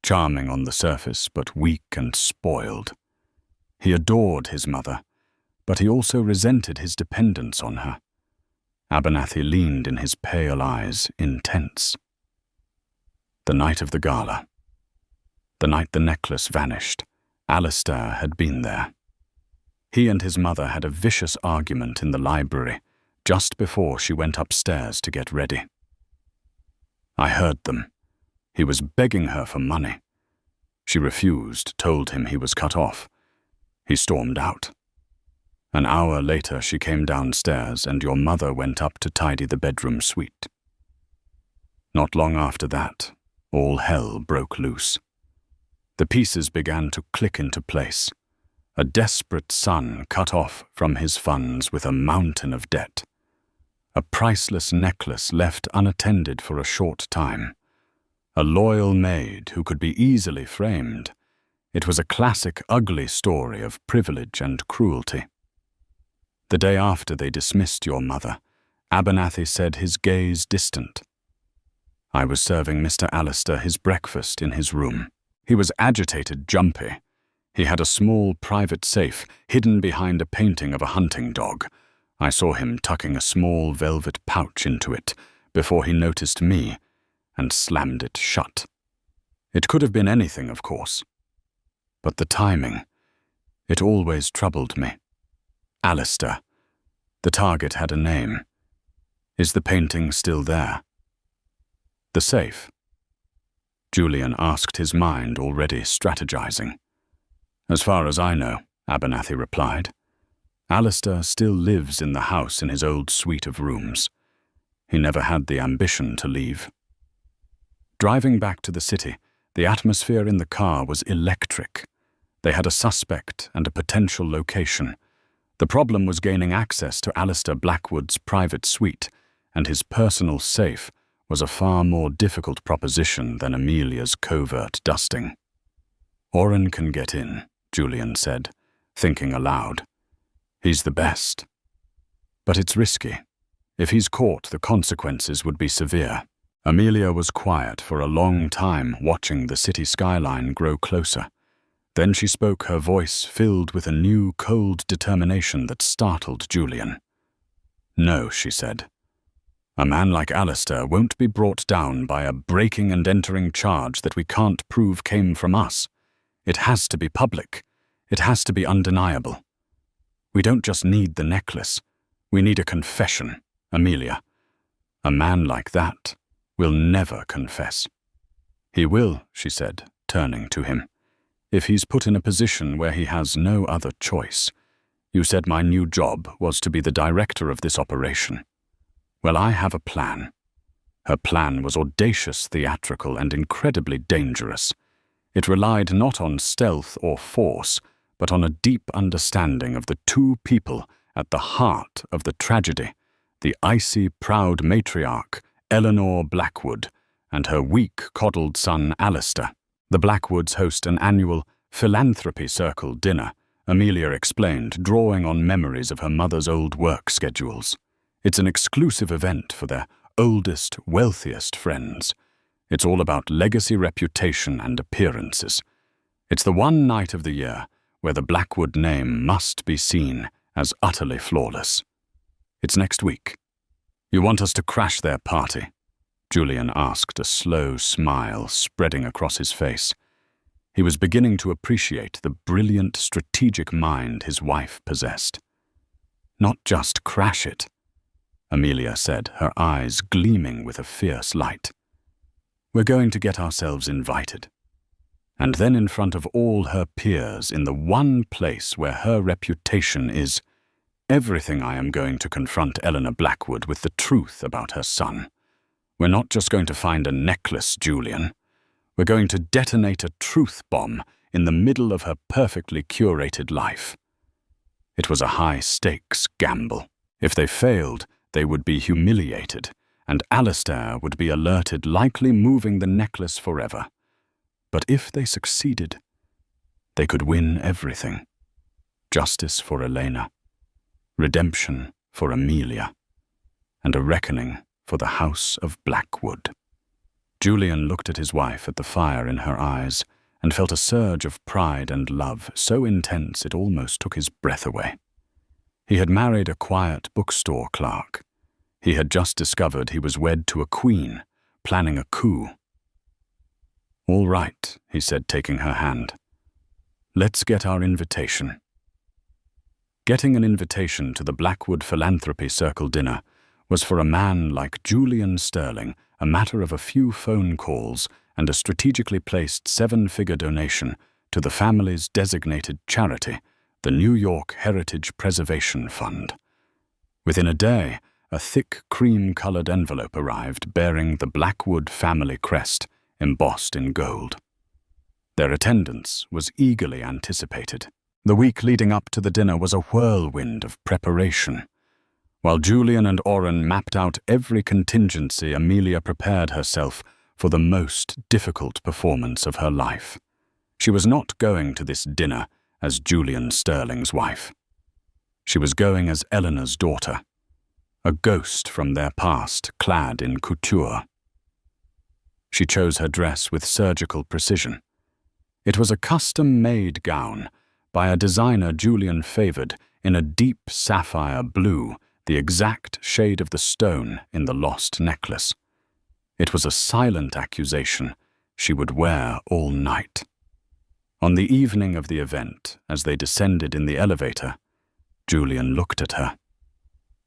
Charming on the surface, but weak and spoiled. He adored his mother, but he also resented his dependence on her. Abernathy leaned in his pale eyes, intense. The night of the gala. The night the necklace vanished, Alistair had been there. He and his mother had a vicious argument in the library just before she went upstairs to get ready. I heard them. He was begging her for money. She refused, told him he was cut off. He stormed out. An hour later she came downstairs and your mother went up to tidy the bedroom suite. Not long after that, all hell broke loose. The pieces began to click into place. A desperate son cut off from his funds with a mountain of debt. A priceless necklace left unattended for a short time. A loyal maid who could be easily framed. It was a classic ugly story of privilege and cruelty. The day after they dismissed your mother, Abernathy said, his gaze distant. I was serving Mr. Alistair his breakfast in his room. He was agitated, jumpy. He had a small private safe hidden behind a painting of a hunting dog. I saw him tucking a small velvet pouch into it before he noticed me, and slammed it shut. It could have been anything, of course. But the timing, it always troubled me. Alistair. The target had a name. Is the painting still there? The safe? Julian asked, his mind already strategizing. As far as I know, Abernathy replied. Alistair still lives in the house in his old suite of rooms. He never had the ambition to leave. Driving back to the city, the atmosphere in the car was electric. They had a suspect and a potential location. The problem was gaining access to Alistair Blackwood's private suite, and his personal safe was a far more difficult proposition than Amelia's covert dusting. Oren can get in, Julian said, thinking aloud. He's the best. But it's risky. If he's caught, the consequences would be severe. Amelia was quiet for a long time, watching the city skyline grow closer. Then she spoke, her voice filled with a new, cold determination that startled Julian. No, she said. A man like Alistair won't be brought down by a breaking and entering charge that we can't prove came from us. It has to be public. It has to be undeniable. We don't just need the necklace. We need a confession, Amelia. A man like that will never confess. He will, she said, turning to him, if he's put in a position where he has no other choice. You said my new job was to be the director of this operation. Well, I have a plan. Her plan was audacious, theatrical, and incredibly dangerous. It relied not on stealth or force, but on a deep understanding of the two people at the heart of the tragedy, the icy, proud matriarch, Eleanor Blackwood, and her weak, coddled son, Alistair. The Blackwoods host an annual philanthropy circle dinner, Amelia explained, drawing on memories of her mother's old work schedules. It's an exclusive event for their oldest, wealthiest friends. It's all about legacy, reputation, and appearances. It's the one night of the year where the Blackwood name must be seen as utterly flawless. It's next week. You want us to crash their party? Julian asked, a slow smile spreading across his face. He was beginning to appreciate the brilliant, strategic mind his wife possessed. Not just crash it, Amelia said, her eyes gleaming with a fierce light. We're going to get ourselves invited. And then in front of all her peers, in the one place where her reputation is, everything I am going to confront Eleanor Blackwood with the truth about her son. We're not just going to find a necklace, Julian. We're going to detonate a truth bomb in the middle of her perfectly curated life. It was a high-stakes gamble. If they failed, they would be humiliated, and Alistair would be alerted, likely moving the necklace forever. But if they succeeded, they could win everything. Justice for Elena, redemption for Amelia, and a reckoning for the House of Blackwood. Julian looked at his wife, at the fire in her eyes, and felt a surge of pride and love so intense it almost took his breath away. He had married a quiet bookstore clerk. He had just discovered he was wed to a queen, planning a coup. All right, he said, taking her hand. Let's get our invitation. Getting an invitation to the Blackwood Philanthropy Circle dinner was for a man like Julian Sterling a matter of a few phone calls and a strategically placed 7-figure donation to the family's designated charity, the New York Heritage Preservation Fund. Within a day, a thick cream-colored envelope arrived bearing the Blackwood family crest embossed in gold. Their attendance was eagerly anticipated. The week leading up to the dinner was a whirlwind of preparation. While Julian and Oren mapped out every contingency, Amelia prepared herself for the most difficult performance of her life. She was not going to this dinner as Julian Sterling's wife. She was going as Eleanor's daughter, a ghost from their past clad in couture. She chose her dress with surgical precision. It was a custom-made gown by a designer Julian favored in a deep sapphire blue, the exact shade of the stone in the lost necklace. It was a silent accusation she would wear all night. On the evening of the event, as they descended in the elevator, Julian looked at her.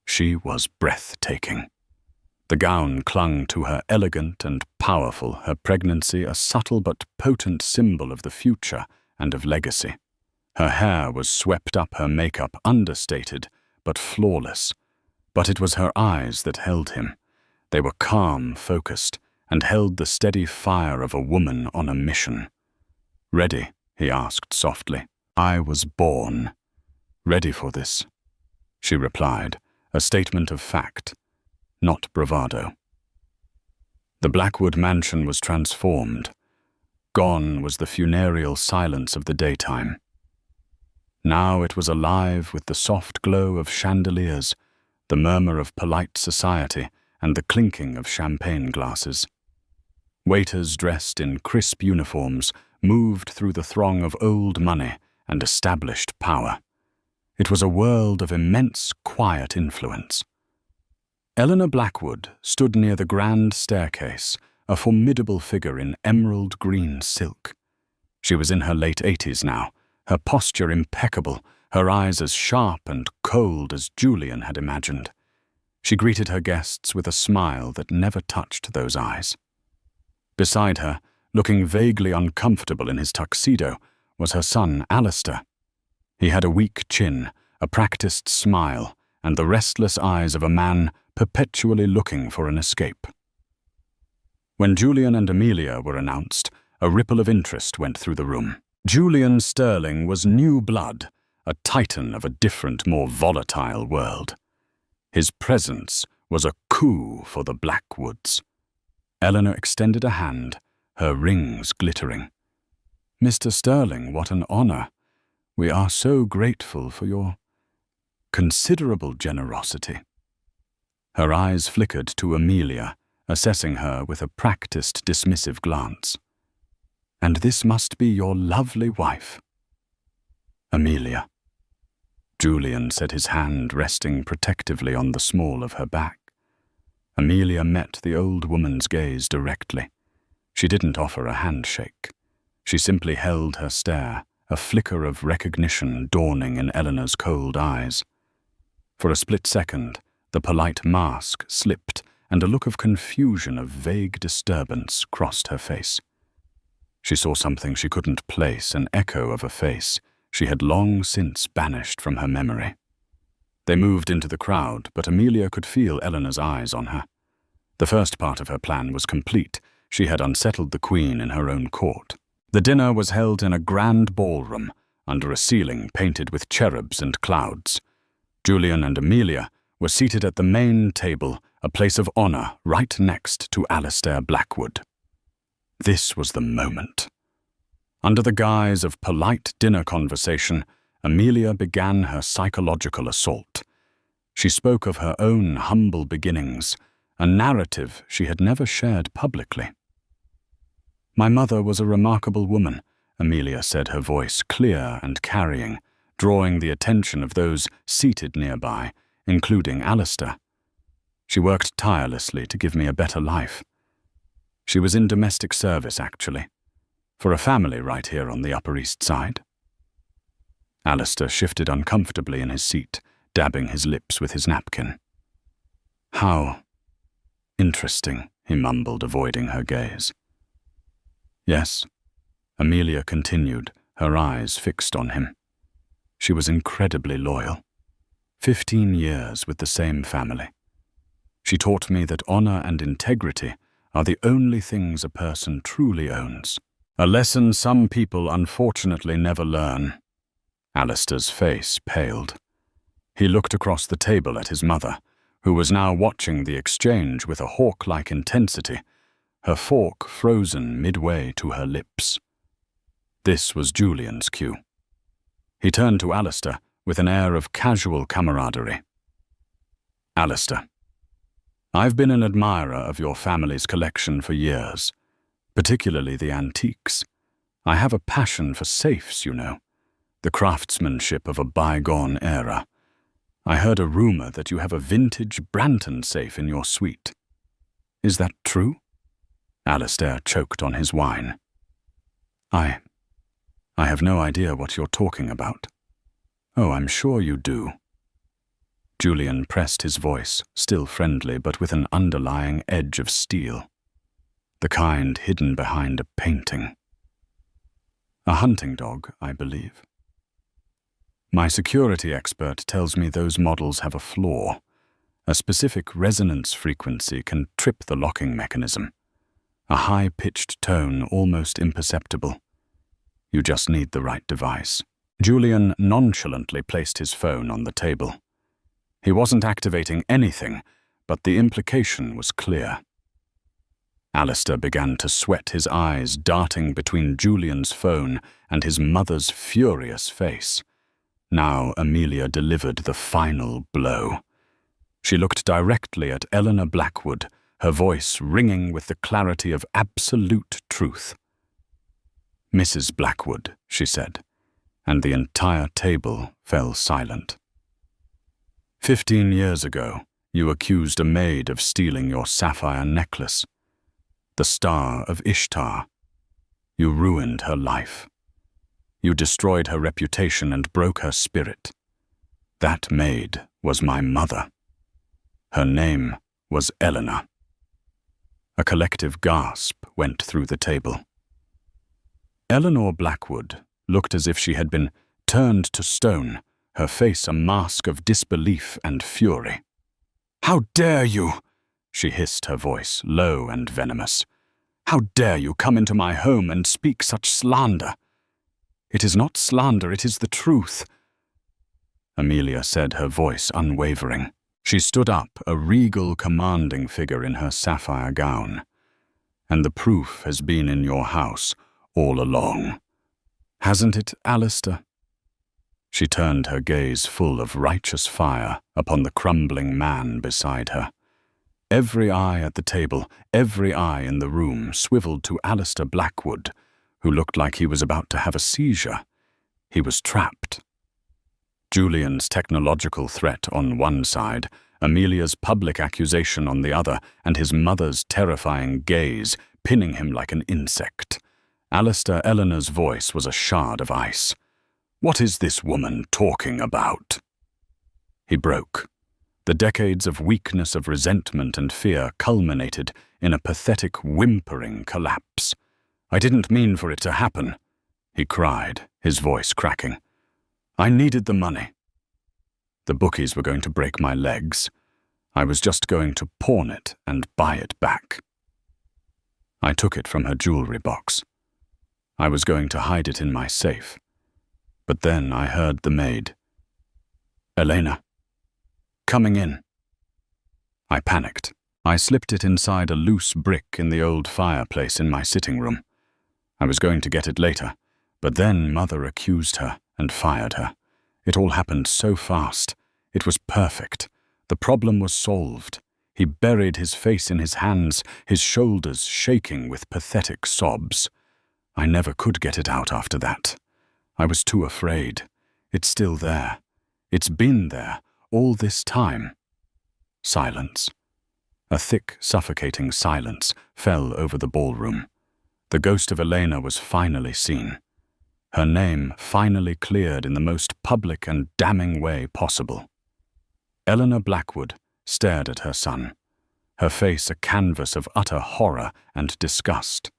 She was breathtaking. The gown clung to her, elegant and powerful, her pregnancy a subtle but potent symbol of the future and of legacy. Her hair was swept up, her makeup understated but flawless. But it was her eyes that held him. They were calm, focused, and held the steady fire of a woman on a mission. "Ready?" he asked softly. "I was born ready for this," she replied, a statement of fact, not bravado. The Blackwood mansion was transformed. Gone was the funereal silence of the daytime. Now it was alive with the soft glow of chandeliers, the murmur of polite society, and the clinking of champagne glasses. Waiters dressed in crisp uniforms moved through the throng of old money and established power. It was a world of immense, quiet influence. Eleanor Blackwood stood near the grand staircase, a formidable figure in emerald green silk. She was in her late 80s now, her posture impeccable, her eyes as sharp and cold as Julian had imagined. She greeted her guests with a smile that never touched those eyes. Beside her, looking vaguely uncomfortable in his tuxedo, was her son, Alistair. He had a weak chin, a practiced smile, and the restless eyes of a man perpetually looking for an escape. When Julian and Amelia were announced, a ripple of interest went through the room. Julian Sterling was new blood, a titan of a different, more volatile world. His presence was a coup for the Blackwoods. Eleanor extended a hand, her rings glittering. "Mr. Sterling, what an honor. We are so grateful for your considerable generosity." Her eyes flickered to Amelia, assessing her with a practiced, dismissive glance. "And this must be your lovely wife." "Amelia." Julian set his hand resting protectively on the small of her back. Amelia met the old woman's gaze directly. She didn't offer a handshake. She simply held her stare, a flicker of recognition dawning in Eleanor's cold eyes. For a split second, the polite mask slipped, and a look of confusion, of vague disturbance, crossed her face. She saw something she couldn't place, an echo of a face she had long since banished from her memory. They moved into the crowd, but Amelia could feel Eleanor's eyes on her. The first part of her plan was complete. She had unsettled the Queen in her own court. The dinner was held in a grand ballroom, under a ceiling painted with cherubs and clouds. Julian and Amelia were seated at the main table, a place of honor right next to Alistair Blackwood. This was the moment. Under the guise of polite dinner conversation, Amelia began her psychological assault. She spoke of her own humble beginnings, a narrative she had never shared publicly. "My mother was a remarkable woman," Amelia said, her voice clear and carrying, drawing the attention of those seated nearby, including Alistair. "She worked tirelessly to give me a better life. She was in domestic service, actually, for a family right here on the Upper East Side." Alistair shifted uncomfortably in his seat, dabbing his lips with his napkin. "How interesting," he mumbled, avoiding her gaze. "Yes," Amelia continued, her eyes fixed on him. "She was incredibly loyal. 15 years with the same family. She taught me that honor and integrity are the only things a person truly owns. A lesson some people unfortunately never learn." Alistair's face paled. He looked across the table at his mother, who was now watching the exchange with a hawk-like intensity, her fork frozen midway to her lips. This was Julian's cue. He turned to Alistair with an air of casual camaraderie. "Alistair, I've been an admirer of your family's collection for years, particularly the antiques. I have a passion for safes, you know, the craftsmanship of a bygone era. I heard a rumor that you have a vintage Branton safe in your suite. Is that true?" Alistair choked on his wine. I have no idea what you're talking about. Oh, I'm sure you do. Julian pressed his voice, still friendly but with an underlying edge of steel. The kind hidden behind a painting. A hunting dog, I believe. My security expert tells me those models have a flaw. A specific resonance frequency can trip the locking mechanism. A high-pitched tone almost imperceptible. You just need the right device. Julian nonchalantly placed his phone on the table. He wasn't activating anything, but the implication was clear. Alistair began to sweat, his eyes darting between Julian's phone and his mother's furious face. Now Amelia delivered the final blow. She looked directly at Eleanor Blackwood, her voice ringing with the clarity of absolute truth. "Mrs. Blackwood," she said, and the entire table fell silent. 15 years ago, you accused a maid of stealing your sapphire necklace. The star of Ishtar. You ruined her life. You destroyed her reputation and broke her spirit. That maid was my mother. Her name was Eleanor. A collective gasp went through the table. Eleanor Blackwood looked as if she had been turned to stone, her face a mask of disbelief and fury. "How dare you!" she hissed, her voice low and venomous. "How dare you come into my home and speak such slander? It is not slander, it is the truth." Amelia said, her voice unwavering. She stood up, a regal, commanding figure in her sapphire gown. "And the proof has been in your house all along. Hasn't it, Alistair?" She turned her gaze full of righteous fire upon the crumbling man beside her. Every eye at the table, every eye in the room swiveled to Alistair Blackwood, who looked like he was about to have a seizure. He was trapped. Julian's technological threat on one side, Amelia's public accusation on the other, and his mother's terrifying gaze pinning him like an insect. Alistair Eleanor's voice was a shard of ice. "What is this woman talking about?" He broke. The decades of weakness, of resentment and fear culminated in a pathetic, whimpering collapse. "I didn't mean for it to happen," he cried, his voice cracking. "I needed the money. The bookies were going to break my legs. I was just going to pawn it and buy it back." I took it from her jewelry box. I was going to hide it in my safe. But then I heard the maid. "Elena, coming in." I panicked. I slipped it inside a loose brick in the old fireplace in my sitting room. I was going to get it later, but then Mother accused her and fired her. It all happened so fast. It was perfect. The problem was solved. He buried his face in his hands, his shoulders shaking with pathetic sobs. I never could get it out after that. I was too afraid. It's still there. It's been there all this time. Silence. A thick, suffocating silence fell over the ballroom. The ghost of Elena was finally seen. Her name finally cleared in the most public and damning way possible. Eleanor Blackwood stared at her son, her face a canvas of utter horror and disgust.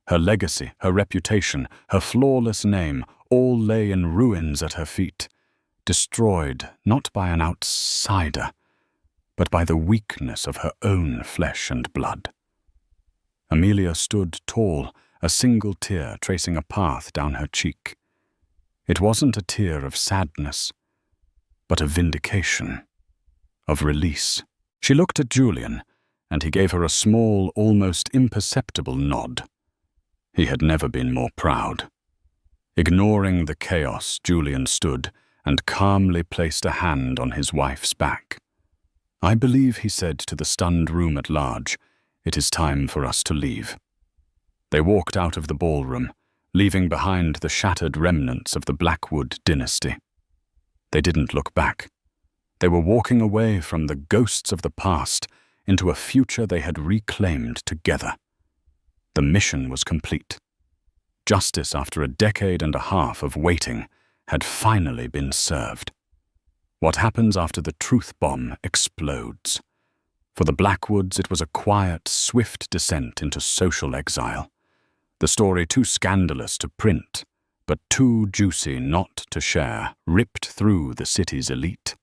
Her legacy, her reputation, her flawless name all lay in ruins at her feet, destroyed not by an outsider, but by the weakness of her own flesh and blood. Amelia stood tall, a single tear tracing a path down her cheek. It wasn't a tear of sadness, but of vindication, of release. She looked at Julian, and he gave her a small, almost imperceptible nod. He had never been more proud. Ignoring the chaos, Julian stood and calmly placed a hand on his wife's back. "I believe," he said to the stunned room at large, "it is time for us to leave." They walked out of the ballroom, leaving behind the shattered remnants of the Blackwood dynasty. They didn't look back. They were walking away from the ghosts of the past into a future they had reclaimed together. The mission was complete. Justice, after a decade and a half of waiting, had finally been served. What happens after the truth bomb explodes? For the Blackwoods, it was a quiet, swift descent into social exile. The story too scandalous to print, but too juicy not to share, ripped through the city's elite.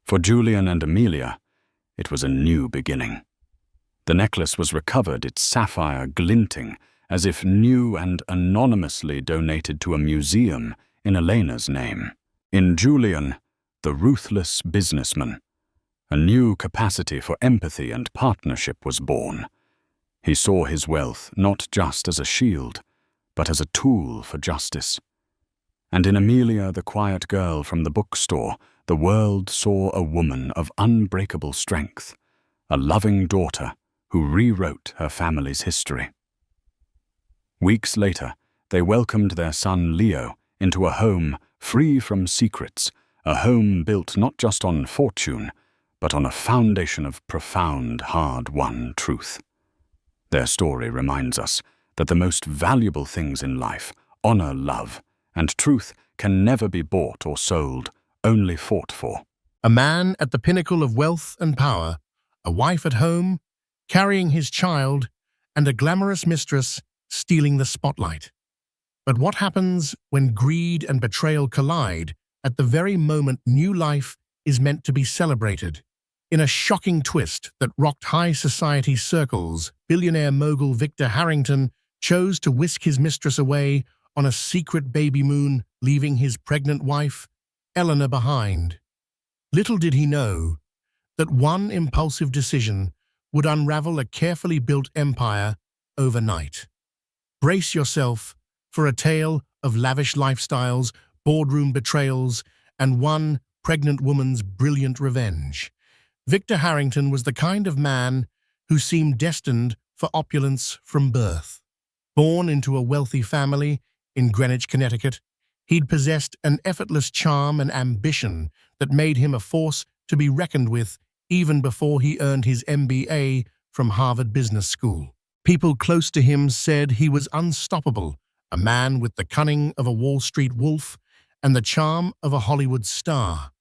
For Julian and Amelia, it was a new beginning. The necklace was recovered, its sapphire glinting, as if new and anonymously donated to a museum in Elena's name. In Julian, the ruthless businessman, a new capacity for empathy and partnership was born. He saw his wealth not just as a shield, but as a tool for justice. And in Amelia, the quiet girl from the bookstore, the world saw a woman of unbreakable strength, a loving daughter who rewrote her family's history. Weeks later, they welcomed their son Leo into a home free from secrets, a home built not just on fortune, but on a foundation of profound, hard-won truth. Their story reminds us that the most valuable things in life, honor, love, and truth can never be bought or sold, only fought for. A man at the pinnacle of wealth and power, a wife at home, carrying his child, and a glamorous mistress stealing the spotlight. But what happens when greed and betrayal collide at the very moment new life is meant to be celebrated? In a shocking twist that rocked high society circles, billionaire mogul Victor Harrington chose to whisk his mistress away on a secret baby moon, leaving his pregnant wife, Eleanor, behind. Little did he know that one impulsive decision would unravel a carefully built empire overnight. Brace yourself for a tale of lavish lifestyles, boardroom betrayals, and one pregnant woman's brilliant revenge. Victor Harrington was the kind of man who seemed destined for opulence from birth. Born into a wealthy family in Greenwich, Connecticut, he'd possessed an effortless charm and ambition that made him a force to be reckoned with even before he earned his MBA from Harvard Business School. People close to him said he was unstoppable, a man with the cunning of a Wall Street wolf and the charm of a Hollywood star.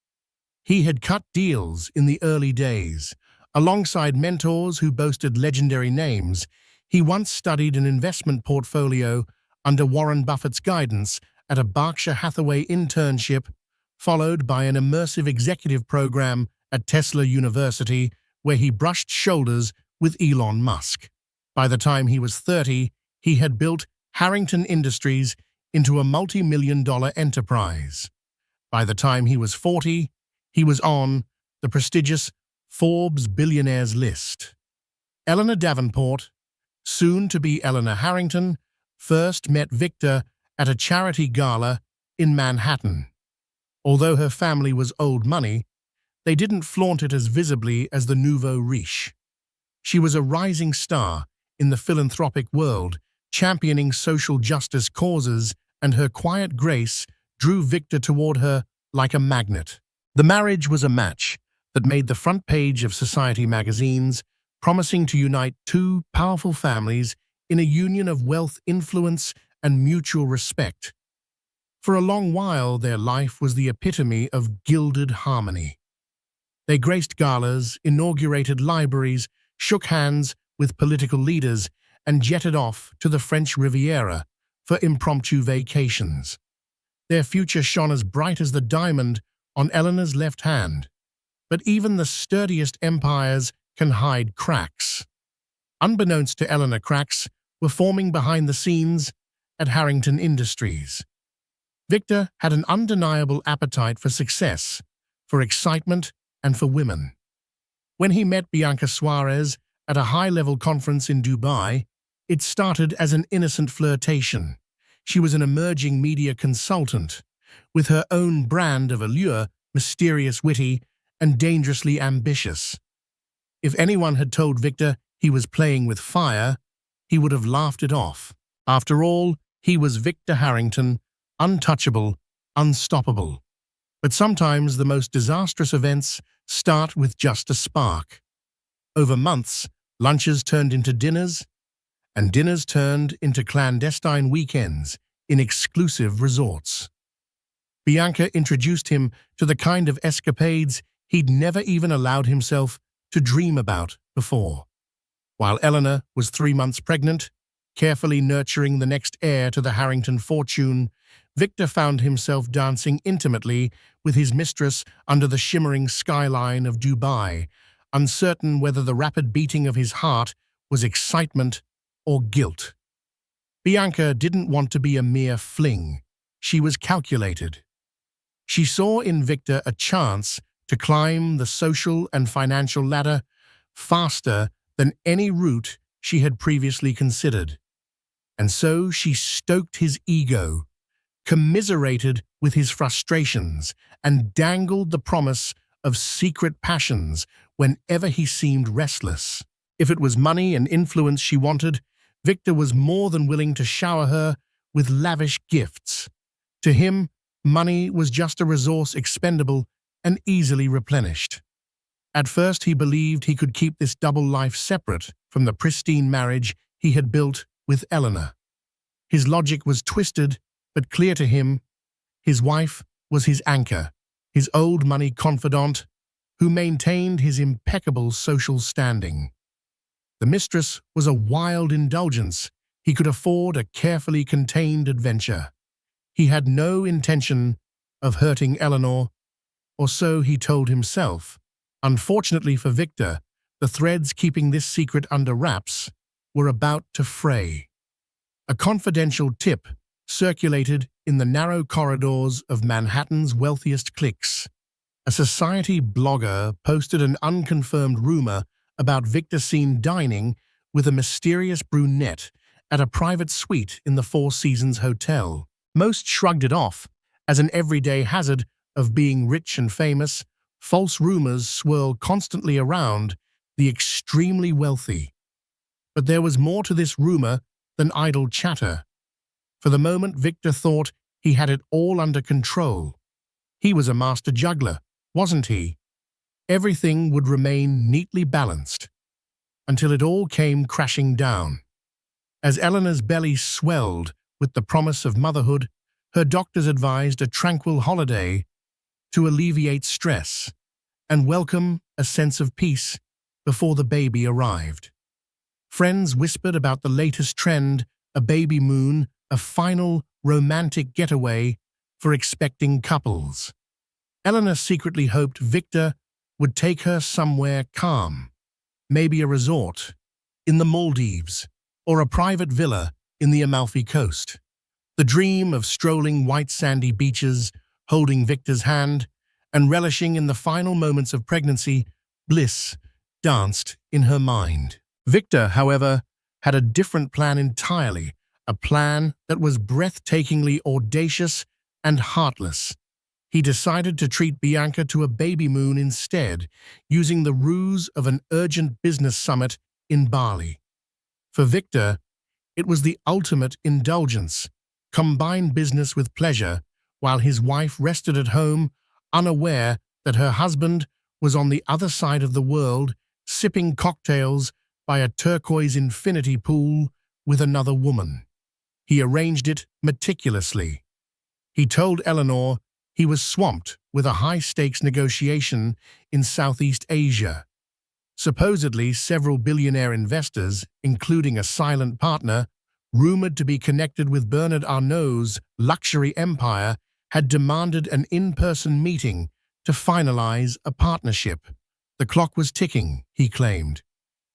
He had cut deals in the early days. Alongside mentors who boasted legendary names, he once studied an investment portfolio under Warren Buffett's guidance at a Berkshire Hathaway internship, followed by an immersive executive program at Tesla University, where he brushed shoulders with Elon Musk. By the time he was 30, he had built Harrington Industries into a multi-million-dollar enterprise. By the time he was 40, he was on the prestigious Forbes billionaires list. Eleanor Davenport, soon to be Eleanor Harrington, first met Victor at a charity gala in Manhattan. Although her family was old money, they didn't flaunt it as visibly as the nouveau riche. She was a rising star in the philanthropic world, championing social justice causes, and her quiet grace drew Victor toward her like a magnet. The marriage was a match that made the front page of society magazines, promising to unite two powerful families in a union of wealth, influence, and mutual respect. For a long while, their life was the epitome of gilded harmony. They graced galas, inaugurated libraries, shook hands with political leaders, and jetted off to the French Riviera for impromptu vacations. Their future shone as bright as the diamond on Eleanor's left hand. But even the sturdiest empires can hide cracks. Unbeknownst to Eleanor, cracks were forming behind the scenes at Harrington Industries. Victor had an undeniable appetite for success, for excitement, and for women. When he met Bianca Suarez at a high-level conference in Dubai, it started as an innocent flirtation. She was an emerging media consultant, with her own brand of allure, mysterious, witty, and dangerously ambitious. If anyone had told Victor he was playing with fire, he would have laughed it off. After all, he was Victor Harrington, untouchable, unstoppable. But sometimes the most disastrous events start with just a spark. Over months, lunches turned into dinners, and dinners turned into clandestine weekends in exclusive resorts. Bianca introduced him to the kind of escapades he'd never even allowed himself to dream about before. While Eleanor was 3 months pregnant, carefully nurturing the next heir to the Harrington fortune, Victor found himself dancing intimately with his mistress under the shimmering skyline of Dubai, uncertain whether the rapid beating of his heart was excitement or guilt. Bianca didn't want to be a mere fling. She was calculated. She saw in Victor a chance to climb the social and financial ladder faster than any route she had previously considered. And so she stoked his ego, commiserated with his frustrations, and dangled the promise of secret passions whenever he seemed restless. If it was money and influence she wanted, Victor was more than willing to shower her with lavish gifts. To him, money was just a resource expendable and easily replenished. At first, he believed he could keep this double life separate from the pristine marriage he had built with Eleanor. His logic was twisted, but clear to him. His wife was his anchor, his old money confidant, who maintained his impeccable social standing. The mistress was a wild indulgence. He could afford a carefully contained adventure. He had no intention of hurting Eleanor, or so he told himself. Unfortunately for Victor, the threads keeping this secret under wraps were about to fray. A confidential tip circulated in the narrow corridors of Manhattan's wealthiest cliques. A society blogger posted an unconfirmed rumor about Victor seen dining with a mysterious brunette at a private suite in the Four Seasons Hotel. Most shrugged it off as an everyday hazard of being rich and famous. False rumors swirl constantly around the extremely wealthy. But there was more to this rumor than idle chatter. For the moment, Victor thought he had it all under control. He was a master juggler, wasn't he? Everything would remain neatly balanced, until it all came crashing down. As Eleanor's belly swelled with the promise of motherhood, her doctors advised a tranquil holiday to alleviate stress and welcome a sense of peace before the baby arrived. Friends whispered about the latest trend, a baby moon, a final romantic getaway for expecting couples. Eleanor secretly hoped Victor would take her somewhere calm, maybe a resort in the Maldives or a private villa in the Amalfi Coast. The dream of strolling white sandy beaches, holding Victor's hand, and relishing in the final moments of pregnancy, bliss danced in her mind. Victor, however, had a different plan entirely, a plan that was breathtakingly audacious and heartless. He decided to treat Bianca to a baby moon instead, using the ruse of an urgent business summit in Bali. For Victor, it was the ultimate indulgence, combine business with pleasure, while his wife rested at home, unaware that her husband was on the other side of the world, sipping cocktails by a turquoise infinity pool with another woman. He arranged it meticulously. He told Eleanor he was swamped with a high-stakes negotiation in Southeast Asia. Supposedly, several billionaire investors, including a silent partner, rumored to be connected with Bernard Arnault's luxury empire, had demanded an in-person meeting to finalize a partnership. The clock was ticking, he claimed.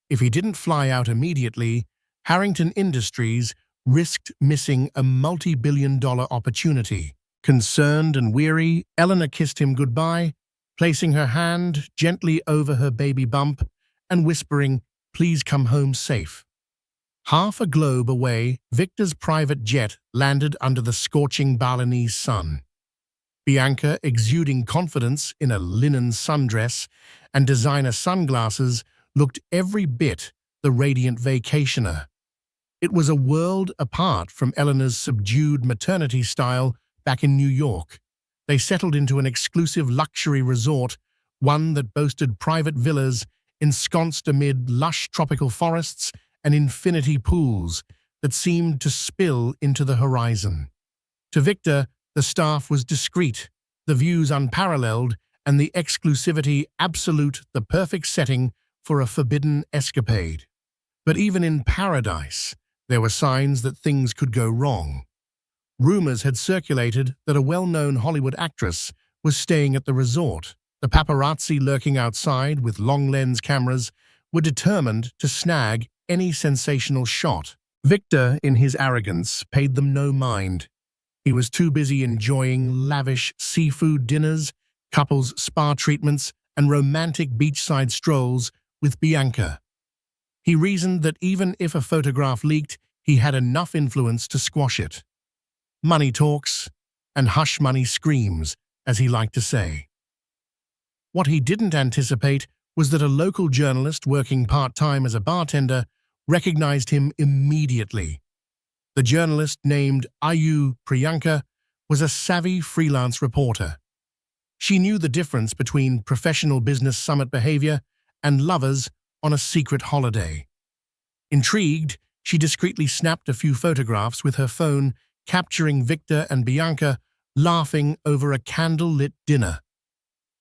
If he didn't fly out immediately, Harrington Industries risked missing a multi-billion-dollar opportunity. Concerned and weary, Eleanor kissed him goodbye, placing her hand gently over her baby bump and whispering, "Please come home safe." Half a globe away, Victor's private jet landed under the scorching Balinese sun. Bianca, exuding confidence in a linen sundress and designer sunglasses, looked every bit the radiant vacationer. It was a world apart from Eleanor's subdued maternity style back in New York. They settled into an exclusive luxury resort, one that boasted private villas ensconced amid lush tropical forests and infinity pools that seemed to spill into the horizon. To Victor, the staff was discreet, the views unparalleled, and the exclusivity absolute, the perfect setting for a forbidden escapade. But even in paradise, there were signs that things could go wrong. Rumors had circulated that a well-known Hollywood actress was staying at the resort. The paparazzi lurking outside with long-lens cameras were determined to snag any sensational shot. Victor, in his arrogance, paid them no mind. He was too busy enjoying lavish seafood dinners, couples spa treatments, and romantic beachside strolls with Bianca. He reasoned that even if a photograph leaked, he had enough influence to squash it. Money talks, and hush money screams, as he liked to say. What he didn't anticipate was that a local journalist working part-time as a bartender recognized him immediately. The journalist, named Ayu Priyanka, was a savvy freelance reporter. She knew the difference between professional business summit behavior and lovers on a secret holiday. Intrigued, she discreetly snapped a few photographs with her phone, capturing Victor and Bianca laughing over a candle-lit dinner.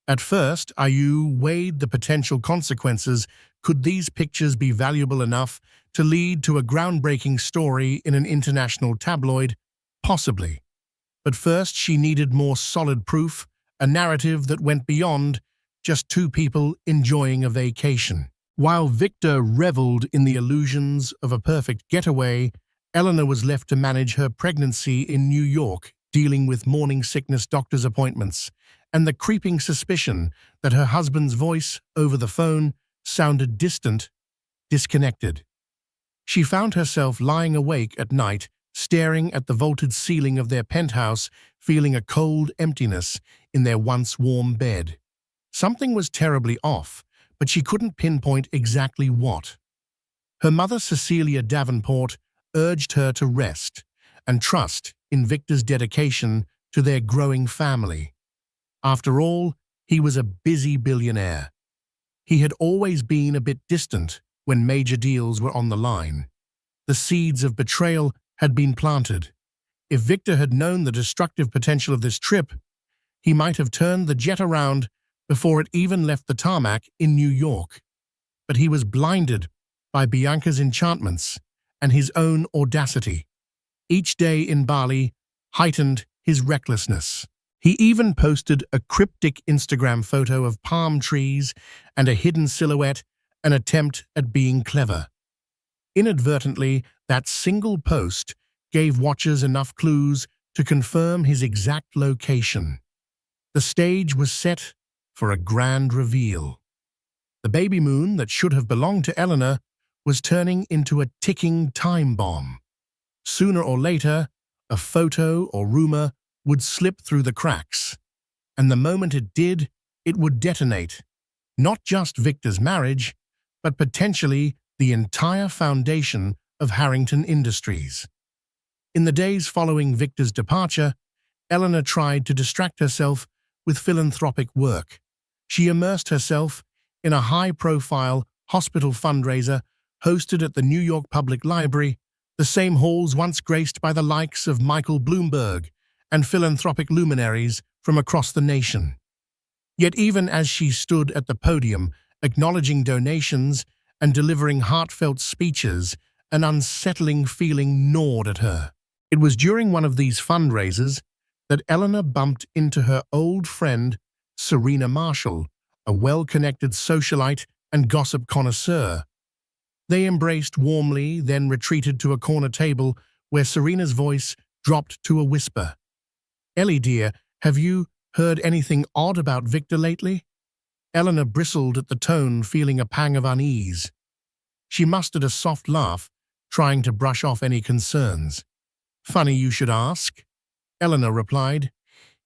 At first, Ayu weighed the potential consequences. Could these pictures be valuable enough to lead to a groundbreaking story in an international tabloid? Possibly. But first, she needed more solid proof, a narrative that went beyond just two people enjoying a vacation. While Victor reveled in the illusions of a perfect getaway, Eleanor was left to manage her pregnancy in New York, dealing with morning sickness doctor's appointments, and the creeping suspicion that her husband's voice over the phone sounded distant, disconnected. She found herself lying awake at night, staring at the vaulted ceiling of their penthouse, feeling a cold emptiness in their once warm bed. Something was terribly off, but she couldn't pinpoint exactly what. Her mother, Cecilia Davenport, urged her to rest and trust in Victor's dedication to their growing family. After all, he was a busy billionaire. He had always been a bit distant when major deals were on the line. The seeds of betrayal had been planted. If Victor had known the destructive potential of this trip, he might have turned the jet around before it even left the tarmac in New York. But he was blinded by Bianca's enchantments and his own audacity. Each day in Bali heightened his recklessness. He even posted a cryptic Instagram photo of palm trees and a hidden silhouette, an attempt at being clever. Inadvertently, that single post gave watchers enough clues to confirm his exact location. The stage was set for a grand reveal. The baby moon that should have belonged to Eleanor was turning into a ticking time bomb. Sooner or later, a photo or rumor would slip through the cracks, and the moment it did, it would detonate not just Victor's marriage, but potentially the entire foundation of Harrington Industries. In the days following Victor's departure, Eleanor tried to distract herself with philanthropic work. She immersed herself in a high-profile hospital fundraiser hosted at the New York Public Library, the same halls once graced by the likes of Michael Bloomberg and philanthropic luminaries from across the nation. Yet even as she stood at the podium, acknowledging donations and delivering heartfelt speeches, an unsettling feeling gnawed at her. It was during one of these fundraisers that Eleanor bumped into her old friend, Serena Marshall, a well-connected socialite and gossip connoisseur. They embraced warmly, then retreated to a corner table where Serena's voice dropped to a whisper. "Ellie, dear, have you heard anything odd about Victor lately?" Eleanor bristled at the tone, feeling a pang of unease. She mustered a soft laugh, trying to brush off any concerns. "Funny you should ask," Eleanor replied.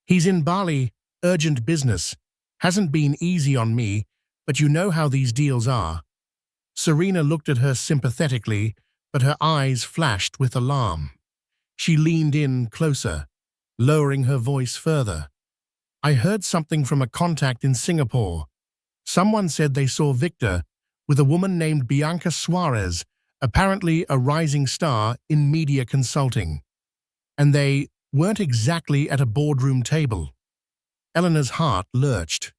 "He's in Bali, urgent business. Hasn't been easy on me, but you know how these deals are." Serena looked at her sympathetically, but her eyes flashed with alarm. She leaned in closer, lowering her voice further. "I heard something from a contact in Singapore. Someone said they saw Victor with a woman named Bianca Suarez apparently a rising star in media consulting. And they weren't exactly at a boardroom table. Eleanor's heart lurched.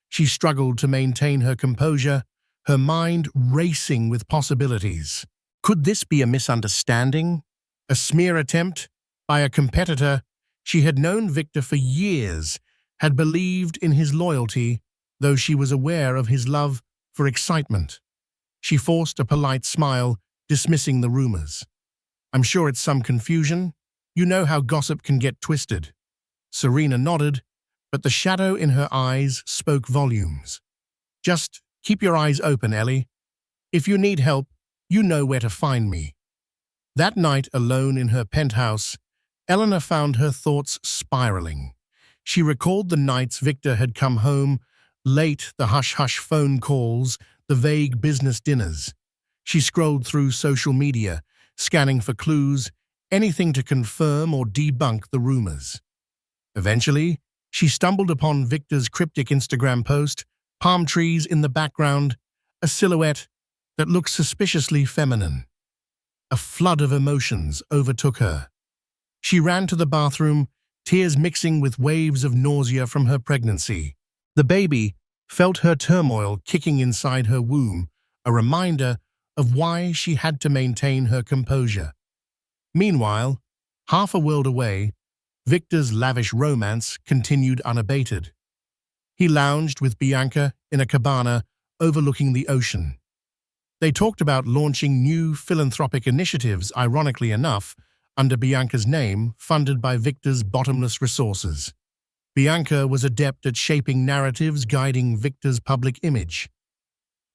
She struggled to maintain her composure, her mind racing with possibilities. Could this be a misunderstanding? A smear attempt by a competitor? She had known Victor for years, had believed in his loyalty, though she was aware of his love for excitement. She forced a polite smile, dismissing the rumors. "I'm sure it's some confusion. You know how gossip can get twisted." Serena nodded, but the shadow in her eyes spoke volumes. "Just keep your eyes open, Ellie. If you need help, you know where to find me." That night, alone in her penthouse, Eleanor found her thoughts spiraling. She recalled the nights Victor had come home, late, the hush-hush phone calls, the vague business dinners. She scrolled through social media, scanning for clues, anything to confirm or debunk the rumors. Eventually, she stumbled upon Victor's cryptic Instagram post, palm trees in the background, a silhouette that looked suspiciously feminine. A flood of emotions overtook her. She ran to the bathroom, tears mixing with waves of nausea from her pregnancy. The baby felt her turmoil kicking inside her womb, a reminder of why she had to maintain her composure. Meanwhile, half a world away, Victor's lavish romance continued unabated. He lounged with Bianca in a cabana overlooking the ocean. They talked about launching new philanthropic initiatives, ironically enough, under Bianca's name, funded by Victor's bottomless resources. Bianca was adept at shaping narratives guiding Victor's public image.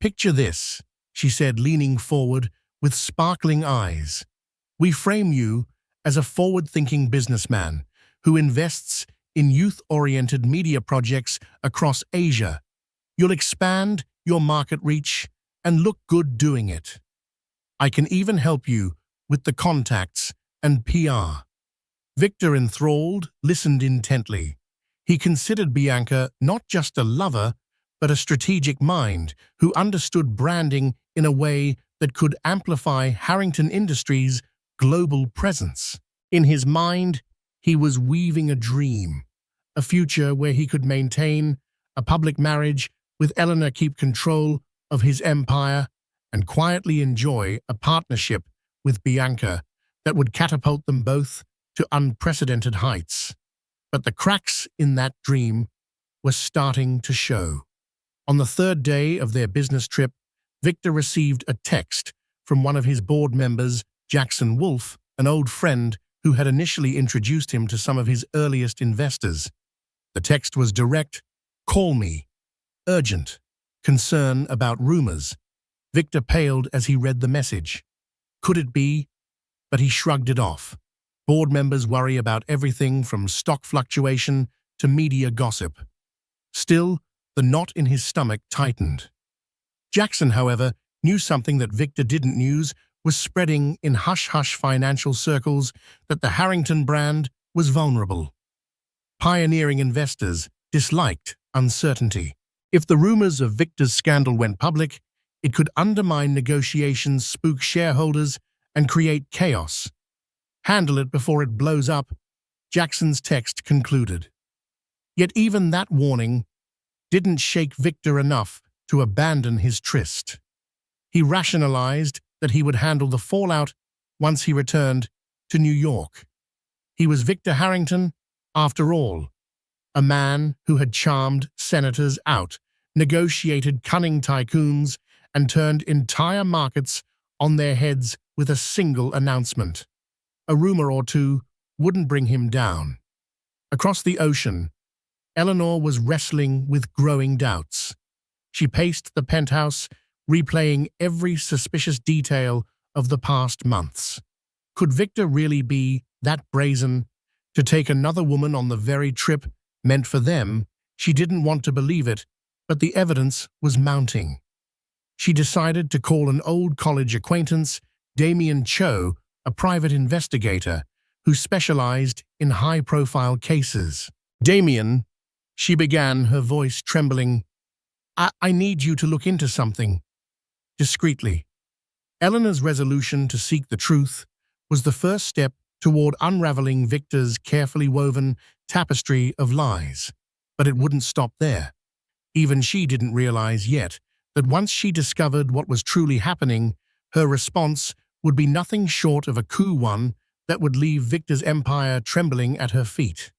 "Picture this," she said, leaning forward with sparkling eyes. "We frame you as a forward-thinking businessman who invests in youth-oriented media projects across Asia. You'll expand your market reach and look good doing it. I can even help you with the contacts and PR." Victor, enthralled, listened intently. He considered Bianca not just a lover, but a strategic mind who understood branding in a way that could amplify Harrington Industries' global presence. In his mind, he was weaving a dream, a future where he could maintain a public marriage with Eleanor, keep control of his empire, and quietly enjoy a partnership with Bianca that would catapult them both to unprecedented heights. But the cracks in that dream were starting to show. On the third day of their business trip, Victor received a text from one of his board members, Jackson Wolfe, an old friend who had initially introduced him to some of his earliest investors. The text was direct: "Call me. Urgent. Concern about rumors." Victor paled as he read the message. Could it be? But he shrugged it off. Board members worry about everything from stock fluctuation to media gossip. Still, the knot in his stomach tightened. Jackson, however, knew something that Victor didn't. News was spreading in hush-hush financial circles that the Harrington brand was vulnerable. Pioneering investors disliked uncertainty. If the rumors of Victor's scandal went public, it could undermine negotiations, spook shareholders, and create chaos. "Handle it before it blows up," Jackson's text concluded. Yet even that warning didn't shake Victor enough to abandon his tryst. He rationalized that he would handle the fallout once he returned to New York. He was Victor Harrington, after all, a man who had charmed senators out, negotiated cunning tycoons, and turned entire markets on their heads with a single announcement. A rumor or two wouldn't bring him down. Across the ocean, Eleanor was wrestling with growing doubts. She paced the penthouse, replaying every suspicious detail of the past months. Could Victor really be that brazen to take another woman on the very trip meant for them? She didn't want to believe it, but the evidence was mounting. She decided to call an old college acquaintance, Damien Cho, a private investigator who specialized in high-profile cases. "Damien," she began, her voice trembling, I need you to look into something." "Discreetly." Eleanor's resolution to seek the truth was the first step toward unraveling Victor's carefully woven tapestry of lies. But it wouldn't stop there. Even she didn't realize yet that once she discovered what was truly happening, her response would be nothing short of a coup, one that would leave Victor's empire trembling at her feet.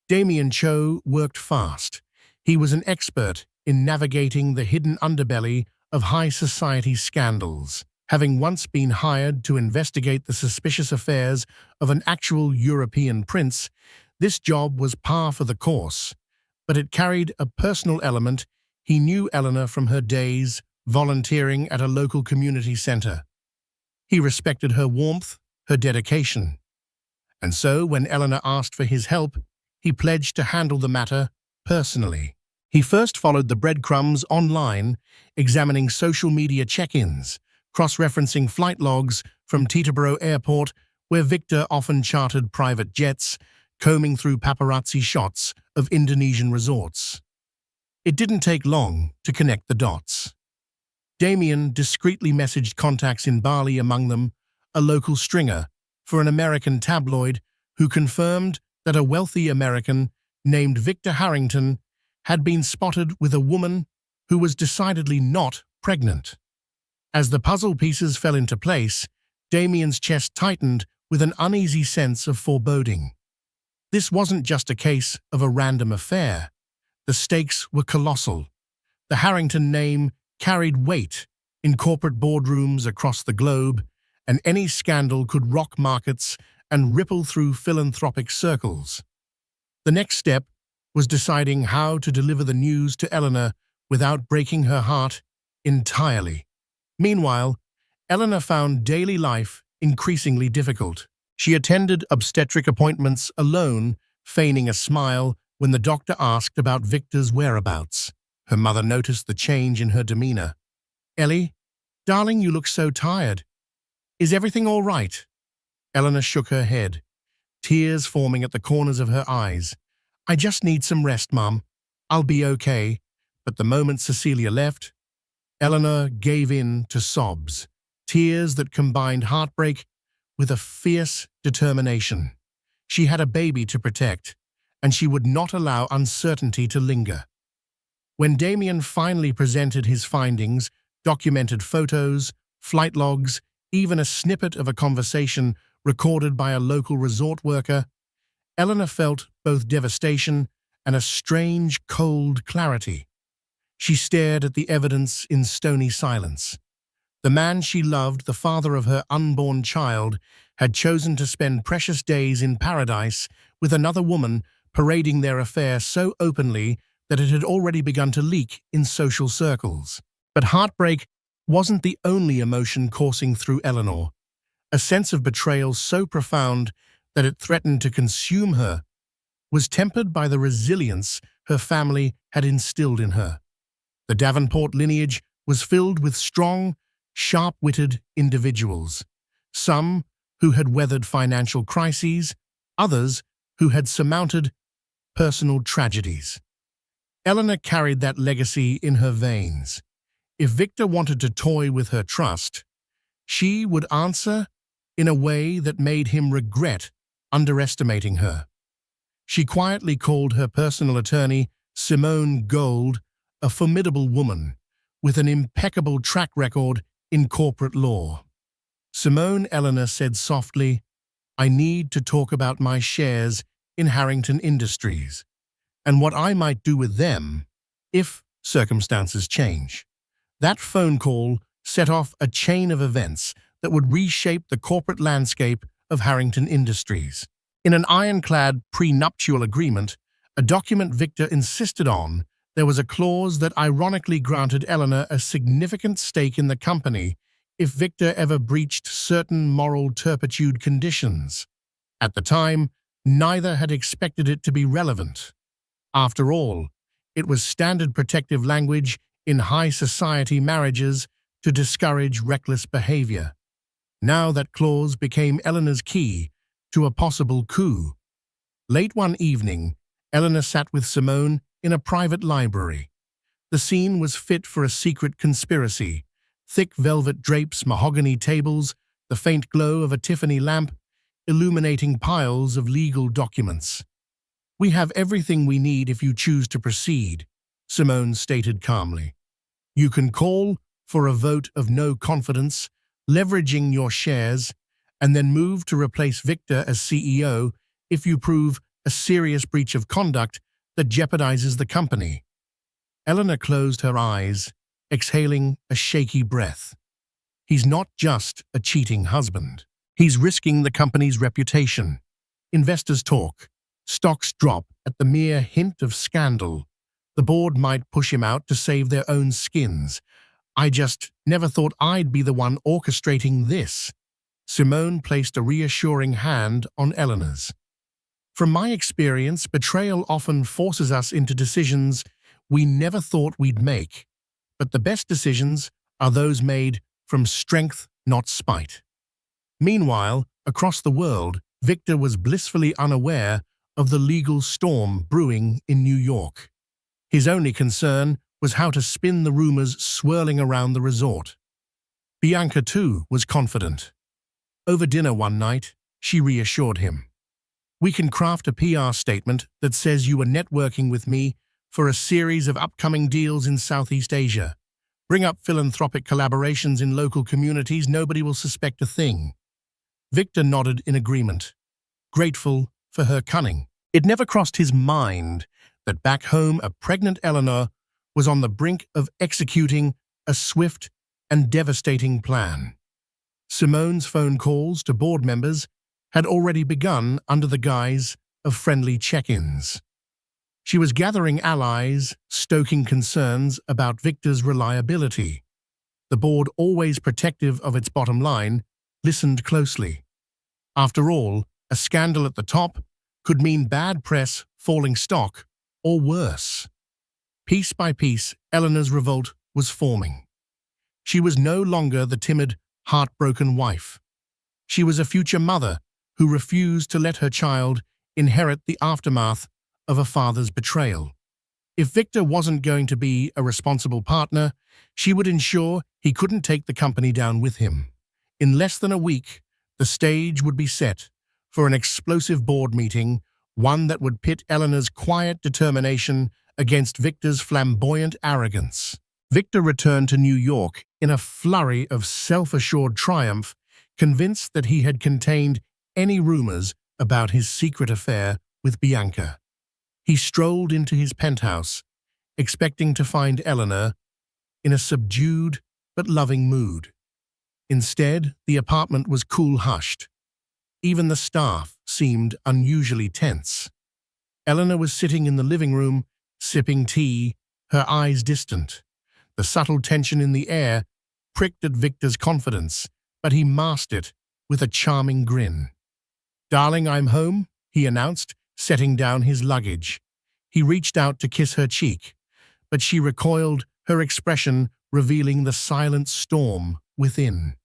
Damien Cho worked fast. He was an expert in navigating the hidden underbelly of high society scandals, having once been hired to investigate the suspicious affairs of an actual European prince. This job was par for the course, but it carried a personal element. He knew Eleanor from her days volunteering at a local community center. He respected her warmth, her dedication. And so, when Eleanor asked for his help, he pledged to handle the matter personally. He first followed the breadcrumbs online, examining social media check-ins, cross-referencing flight logs from Teterboro Airport, where Victor often chartered private jets, combing through paparazzi shots of Indonesian resorts. It didn't take long to connect the dots. Damien discreetly messaged contacts in Bali, among them a local stringer for an American tabloid, who confirmed that a wealthy American named Victor Harrington had been spotted with a woman who was decidedly not pregnant. As the puzzle pieces fell into place, Damien's chest tightened with an uneasy sense of foreboding. This wasn't just a case of a random affair. The stakes were colossal. The Harrington name carried weight in corporate boardrooms across the globe, and any scandal could rock markets and ripple through philanthropic circles. The next step was deciding how to deliver the news to Eleanor without breaking her heart entirely. Meanwhile, Eleanor found daily life increasingly difficult. She attended obstetric appointments alone, feigning a smile when the doctor asked about Victor's whereabouts. Her mother noticed the change in her demeanor. "Ellie, darling, you look so tired. Is everything all right?" Eleanor shook her head, tears forming at the corners of her eyes. "I just need some rest, Mum. I'll be okay." But the moment Cecilia left, Eleanor gave in to sobs, tears that combined heartbreak with a fierce determination. She had a baby to protect, and she would not allow uncertainty to linger. When Damien finally presented his findings, documented photos, flight logs, even a snippet of a conversation recorded by a local resort worker, Eleanor felt both devastation and a strange, cold clarity. She stared at the evidence in stony silence. The man she loved, the father of her unborn child, had chosen to spend precious days in paradise with another woman, parading their affair so openly that it had already begun to leak in social circles. But heartbreak wasn't the only emotion coursing through Eleanor. A sense of betrayal so profound that it threatened to consume her was tempered by the resilience her family had instilled in her. The Davenport lineage was filled with strong, sharp-witted individuals, some who had weathered financial crises, others who had surmounted personal tragedies. Eleanor carried that legacy in her veins. If Victor wanted to toy with her trust, she would answer in a way that made him regret underestimating her. She quietly called her personal attorney, Simone Gold, a formidable woman with an impeccable track record in corporate law. "Simone," Eleanor said softly, "I need to talk about my shares in Harrington Industries and what I might do with them if circumstances change." That phone call set off a chain of events that would reshape the corporate landscape of Harrington Industries. In an ironclad prenuptial agreement, a document Victor insisted on, there was a clause that ironically granted Eleanor a significant stake in the company if Victor ever breached certain moral turpitude conditions. At the time, neither had expected it to be relevant. After all, it was standard protective language in high society marriages to discourage reckless behavior. Now that clause became Eleanor's key to a possible coup. Late one evening, Eleanor sat with Simone in a private library. The scene was fit for a secret conspiracy. Thick velvet drapes, mahogany tables, the faint glow of a Tiffany lamp, illuminating piles of legal documents. "We have everything we need if you choose to proceed," Simone stated calmly. "You can call for a vote of no confidence, leveraging your shares, and then move to replace Victor as CEO if you prove a serious breach of conduct that jeopardizes the company." Eleanor closed her eyes, exhaling a shaky breath. He's not just a cheating husband. He's risking the company's reputation. Investors talk. Stocks drop at the mere hint of scandal. The board might push him out to save their own skins. "I just never thought I'd be the one orchestrating this." Simone placed a reassuring hand on Eleanor's. "From my experience, betrayal often forces us into decisions we never thought we'd make. But the best decisions are those made from strength, not spite." Meanwhile, across the world, Victor was blissfully unaware of the legal storm brewing in New York. His only concern was how to spin the rumors swirling around the resort. Bianca, too, was confident. Over dinner one night, she reassured him. "We can craft a PR statement that says you were networking with me for a series of upcoming deals in Southeast Asia. Bring up philanthropic collaborations in local communities, nobody will suspect a thing." Victor nodded in agreement, grateful for her cunning. It never crossed his mind that back home a pregnant Eleanor was on the brink of executing a swift and devastating plan. Simone's phone calls to board members had already begun under the guise of friendly check-ins. She was gathering allies, stoking concerns about Victor's reliability. The board, always protective of its bottom line, listened closely. After all, a scandal at the top could mean bad press, falling stock, or worse. Piece by piece, Eleanor's revolt was forming. She was no longer the timid, heartbroken wife. She was a future mother who refused to let her child inherit the aftermath of a father's betrayal. If Victor wasn't going to be a responsible partner, she would ensure he couldn't take the company down with him. In less than a week, the stage would be set for an explosive board meeting, one that would pit Eleanor's quiet determination against Victor's flamboyant arrogance. Victor returned to New York in a flurry of self-assured triumph, convinced that he had contained any rumors about his secret affair with Bianca. He strolled into his penthouse, expecting to find Eleanor in a subdued but loving mood. Instead, the apartment was cool-hushed. Even the staff seemed unusually tense. Eleanor was sitting in the living room, sipping tea, her eyes distant. The subtle tension in the air pricked at Victor's confidence, but he masked it with a charming grin. "Darling, I'm home," he announced, setting down his luggage. He reached out to kiss her cheek, but she recoiled, her expression revealing the silent storm within.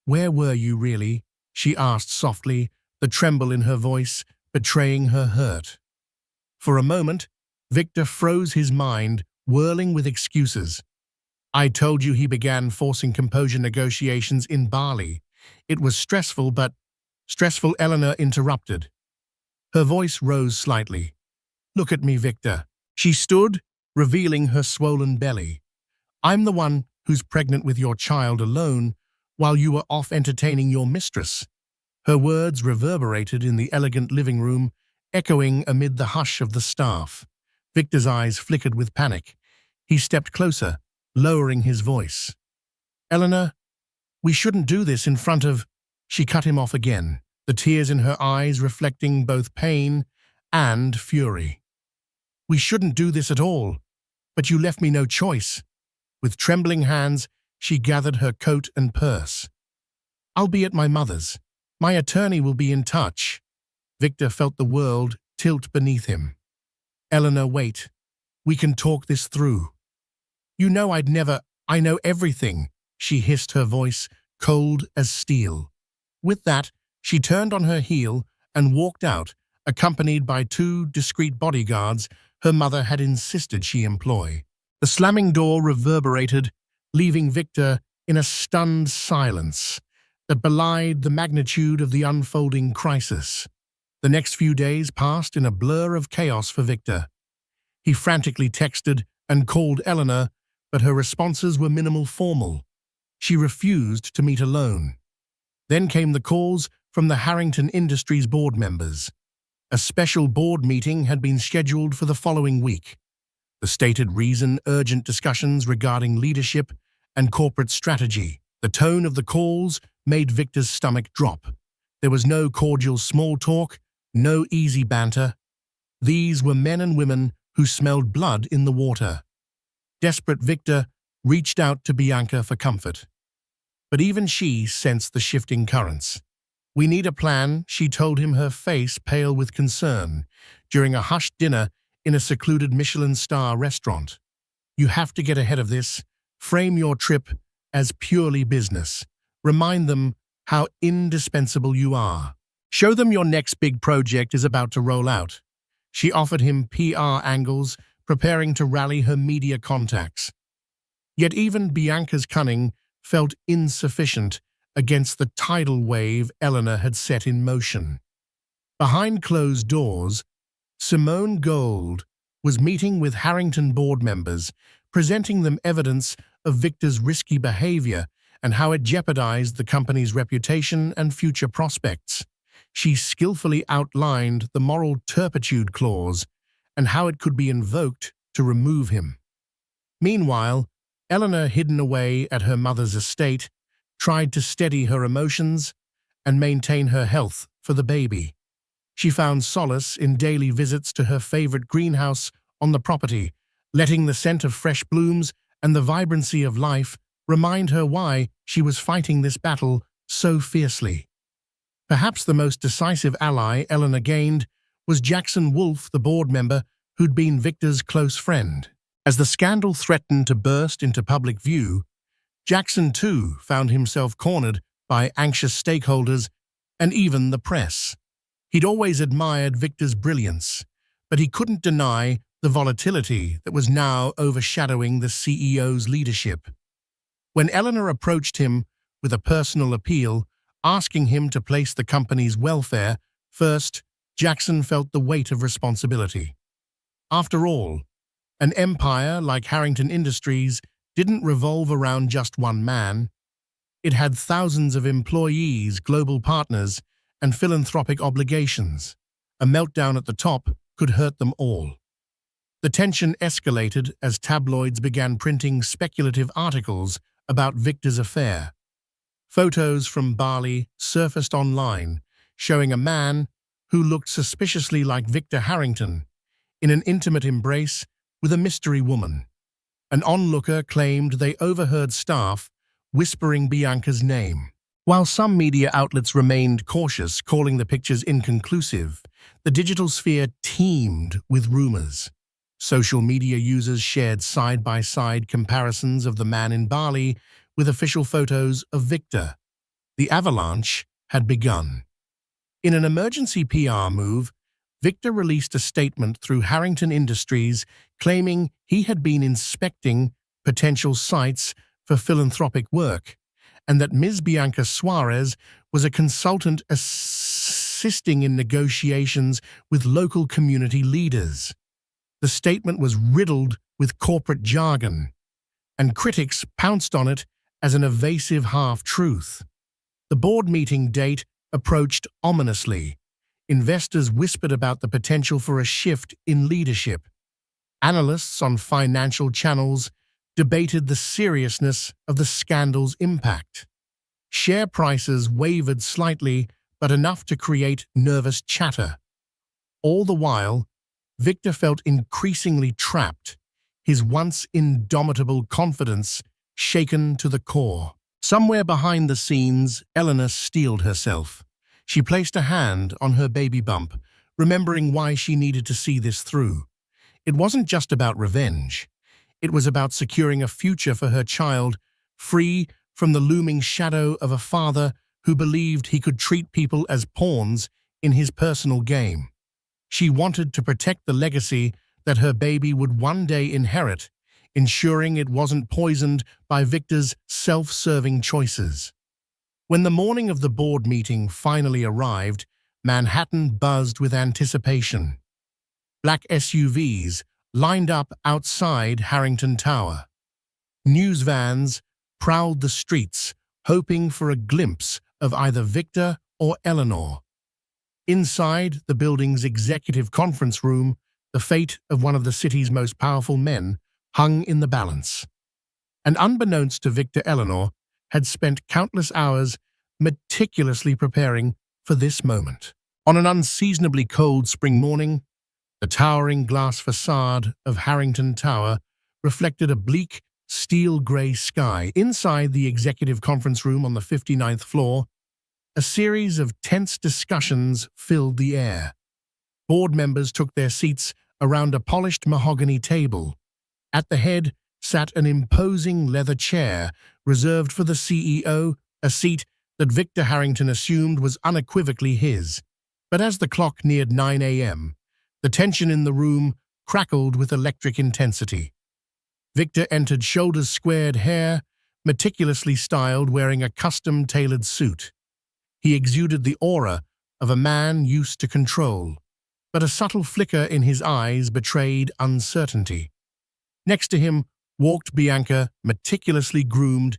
"Where were you, really?" she asked softly, the tremble in her voice betraying her hurt. For a moment, Victor froze, his mind whirling with excuses. "I told you," he began, forcing composure, "negotiations in Bali. It was stressful, but—" "Stressful," Eleanor interrupted. Her voice rose slightly. "Look at me, Victor." She stood, revealing her swollen belly. "I'm the one who's pregnant with your child alone, while you were off entertaining your mistress." Her words reverberated in the elegant living room, echoing amid the hush of the staff. Victor's eyes flickered with panic. He stepped closer, lowering his voice. "Eleanor, we shouldn't do this in front of—" She cut him off again, the tears in her eyes reflecting both pain and fury. "We shouldn't do this at all, but you left me no choice." With trembling hands, she gathered her coat and purse. "I'll be at my mother's. My attorney will be in touch." Victor felt the world tilt beneath him. "Eleanor, wait. We can talk this through." "You know I'd never—" "I know everything," she hissed, her voice cold as steel. With that, she turned on her heel and walked out, accompanied by 2 discreet bodyguards her mother had insisted she employ. The slamming door reverberated, leaving Victor in a stunned silence that belied the magnitude of the unfolding crisis. The next few days passed in a blur of chaos for Victor. He frantically texted and called Eleanor, but her responses were minimal formal. She refused to meet alone. Then came the calls from the Harrington Industries board members. A special board meeting had been scheduled for the following week. The stated reason: urgent discussions regarding leadership and corporate strategy. The tone of the calls made Victor's stomach drop. There was no cordial small talk, no easy banter. These were men and women who smelled blood in the water. Desperate Victor reached out to Bianca for comfort. But even she sensed the shifting currents. "We need a plan," she told him, her face pale with concern, during a hushed dinner in a secluded Michelin star restaurant. "You have to get ahead of this. Frame your trip as purely business. Remind them how indispensable you are. Show them your next big project is about to roll out." She offered him PR angles, preparing to rally her media contacts. Yet even Bianca's cunning felt insufficient against the tidal wave Eleanor had set in motion. Behind closed doors, Simone Gold was meeting with Harrington board members, presenting them evidence of Victor's risky behavior and how it jeopardized the company's reputation and future prospects. She skillfully outlined the moral turpitude clause and how it could be invoked to remove him. Meanwhile, Eleanor, hidden away at her mother's estate, tried to steady her emotions and maintain her health for the baby. She found solace in daily visits to her favorite greenhouse on the property, letting the scent of fresh blooms and the vibrancy of life remind her why she was fighting this battle so fiercely. Perhaps the most decisive ally Eleanor gained was Jackson Wolfe, the board member who'd been Victor's close friend. As the scandal threatened to burst into public view, Jackson too found himself cornered by anxious stakeholders and even the press. He'd always admired Victor's brilliance, but he couldn't deny the volatility that was now overshadowing the CEO's leadership. When Eleanor approached him with a personal appeal, asking him to place the company's welfare first, Jackson felt the weight of responsibility. After all, an empire like Harrington Industries didn't revolve around just one man. It had thousands of employees, global partners, and philanthropic obligations. A meltdown at the top could hurt them all. The tension escalated as tabloids began printing speculative articles about Victor's affair. Photos from Bali surfaced online, showing a man who looked suspiciously like Victor Harrington in an intimate embrace with a mystery woman. An onlooker claimed they overheard staff whispering Bianca's name. While some media outlets remained cautious, calling the pictures inconclusive, the digital sphere teemed with rumors. Social media users shared side-by-side comparisons of the man in Bali with official photos of Victor. The avalanche had begun. In an emergency PR move, Victor released a statement through Harrington Industries claiming he had been inspecting potential sites for philanthropic work and that Ms. Bianca Suarez was a consultant assisting in negotiations with local community leaders. The statement was riddled with corporate jargon, and critics pounced on it as an evasive half-truth. The board meeting date approached ominously. Investors whispered about the potential for a shift in leadership. Analysts on financial channels debated the seriousness of the scandal's impact. Share prices wavered slightly, but enough to create nervous chatter. All the while, Victor felt increasingly trapped, his once indomitable confidence shaken to the core. Somewhere behind the scenes, Eleanor steeled herself. She placed a hand on her baby bump, remembering why she needed to see this through. It wasn't just about revenge. It was about securing a future for her child, free from the looming shadow of a father who believed he could treat people as pawns in his personal game. She wanted to protect the legacy that her baby would one day inherit, ensuring it wasn't poisoned by Victor's self-serving choices. When the morning of the board meeting finally arrived, Manhattan buzzed with anticipation. Black SUVs lined up outside Harrington Tower. News vans prowled the streets, hoping for a glimpse of either Victor or Eleanor. Inside the building's executive conference room, the fate of one of the city's most powerful men hung in the balance. And unbeknownst to Victor, Eleanor had spent countless hours meticulously preparing for this moment. On an unseasonably cold spring morning, the towering glass facade of Harrington Tower reflected a bleak, steel-gray sky. Inside the executive conference room on the 59th floor, a series of tense discussions filled the air. Board members took their seats around a polished mahogany table. At the head sat an imposing leather chair reserved for the CEO, a seat that Victor Harrington assumed was unequivocally his. But as the clock neared 9 a.m., the tension in the room crackled with electric intensity. Victor entered, shoulders-squared hair, meticulously styled, wearing a custom-tailored suit. He exuded the aura of a man used to control, but a subtle flicker in his eyes betrayed uncertainty. Next to him walked Bianca, meticulously groomed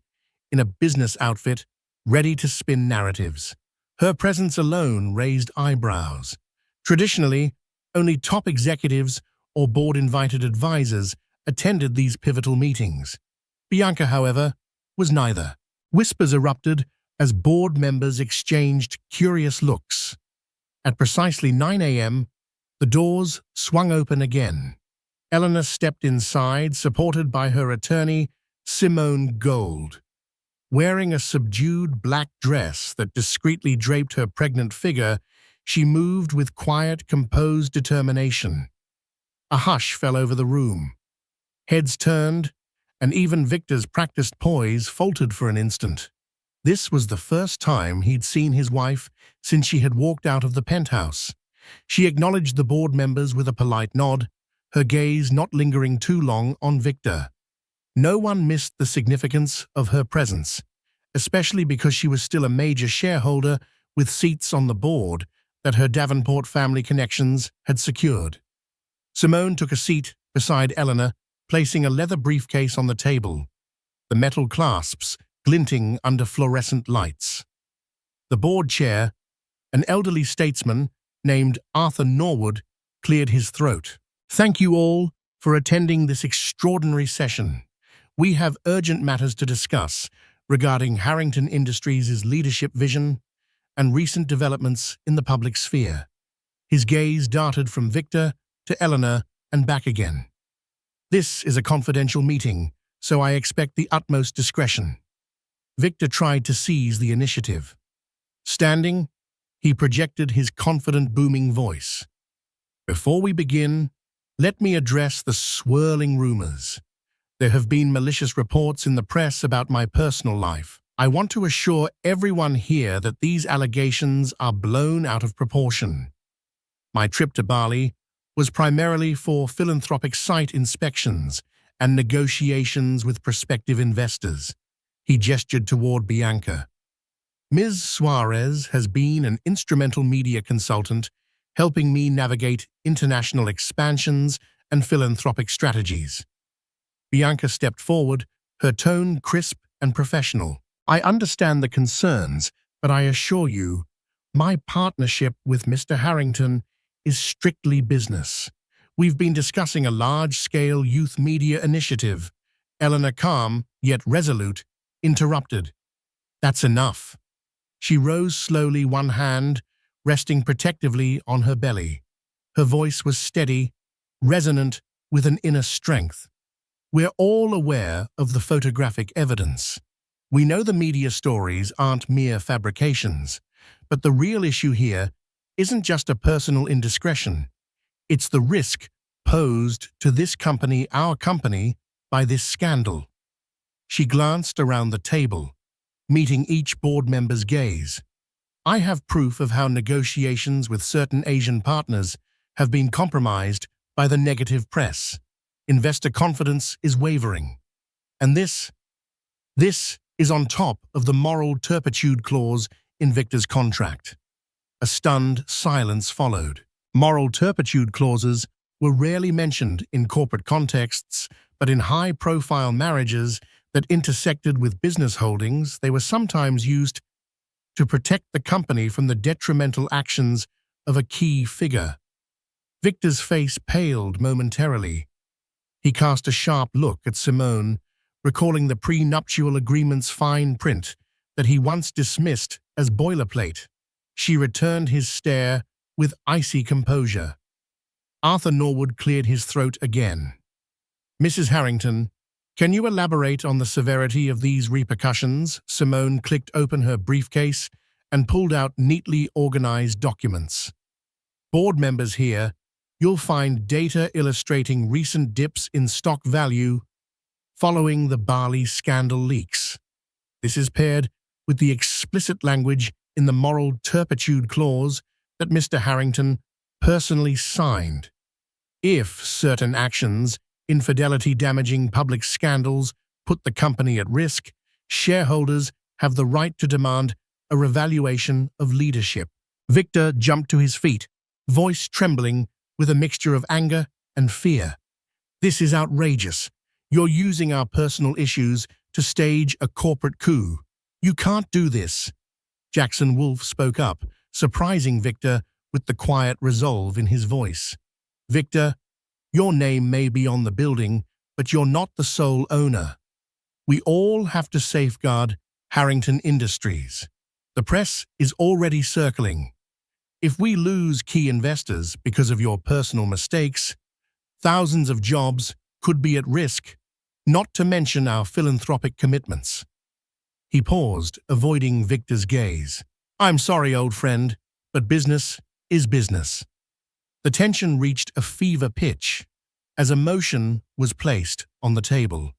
in a business outfit, ready to spin narratives. Her presence alone raised eyebrows. Traditionally, only top executives or board-invited advisors attended these pivotal meetings. Bianca, however, was neither. Whispers erupted as board members exchanged curious looks. At precisely 9 a.m., the doors swung open again. Eleanor stepped inside, supported by her attorney, Simone Gold. Wearing a subdued black dress that discreetly draped her pregnant figure, she moved with quiet, composed determination. A hush fell over the room. Heads turned, and even Victor's practiced poise faltered for an instant. This was the first time he'd seen his wife since she had walked out of the penthouse. She acknowledged the board members with a polite nod, her gaze not lingering too long on Victor. No one missed the significance of her presence, especially because she was still a major shareholder with seats on the board that her Davenport family connections had secured. Simone took a seat beside Eleanor, placing a leather briefcase on the table, the metal clasps glinting under fluorescent lights. The board chair, an elderly statesman named Arthur Norwood, cleared his throat. "Thank you all for attending this extraordinary session. We have urgent matters to discuss regarding Harrington Industries' leadership vision and recent developments in the public sphere." His gaze darted from Victor to Eleanor and back again. "This is a confidential meeting, so I expect the utmost discretion." Victor tried to seize the initiative. Standing, he projected his confident, booming voice. "Before we begin, let me address the swirling rumors. There have been malicious reports in the press about my personal life. I want to assure everyone here that these allegations are blown out of proportion. My trip to Bali was primarily for philanthropic site inspections and negotiations with prospective investors." He gestured toward Bianca. "Ms. Suarez has been an instrumental media consultant, helping me navigate international expansions and philanthropic strategies." Bianca stepped forward, her tone crisp and professional. "I understand the concerns, but I assure you, my partnership with Mr. Harrington is strictly business. We've been discussing a large-scale youth media initiative." Eleanor, calm yet resolute, interrupted. "That's enough." She rose slowly, one hand resting protectively on her belly. Her voice was steady, resonant with an inner strength. "We're all aware of the photographic evidence. We know the media stories aren't mere fabrications, but the real issue here isn't just a personal indiscretion. It's the risk posed to this company, our company, by this scandal." She glanced around the table, meeting each board member's gaze. "I have proof of how negotiations with certain Asian partners have been compromised by the negative press. Investor confidence is wavering. And this is on top of the moral turpitude clause in Victor's contract. A stunned silence followed. Moral turpitude clauses were rarely mentioned in corporate contexts, but in high-profile marriages that intersected with business holdings, they were sometimes used to protect the company from the detrimental actions of a key figure. Victor's face paled momentarily. He cast a sharp look at Simone, recalling the prenuptial agreement's fine print that he once dismissed as boilerplate. She returned his stare with icy composure. Arthur Norwood cleared his throat again. "Mrs. Harrington, can you elaborate on the severity of these repercussions?" Simone clicked open her briefcase and pulled out neatly organized documents. "Board members here, you'll find data illustrating recent dips in stock value following the barley scandal leaks. This is paired with the explicit language in the moral turpitude clause that Mr. Harrington personally signed. If certain actions, infidelity-damaging public scandals, put the company at risk, shareholders have the right to demand a revaluation of leadership." Victor jumped to his feet, voice trembling with a mixture of anger and fear. "This is outrageous. You're using our personal issues to stage a corporate coup. You can't do this." Jackson Wolfe spoke up, surprising Victor with the quiet resolve in his voice. "Victor, your name may be on the building, but you're not the sole owner. We all have to safeguard Harrington Industries. The press is already circling. If we lose key investors because of your personal mistakes, thousands of jobs could be at risk, not to mention our philanthropic commitments." He paused, avoiding Victor's gaze. "I'm sorry, old friend, but business is business." The tension reached a fever pitch as a motion was placed on the table.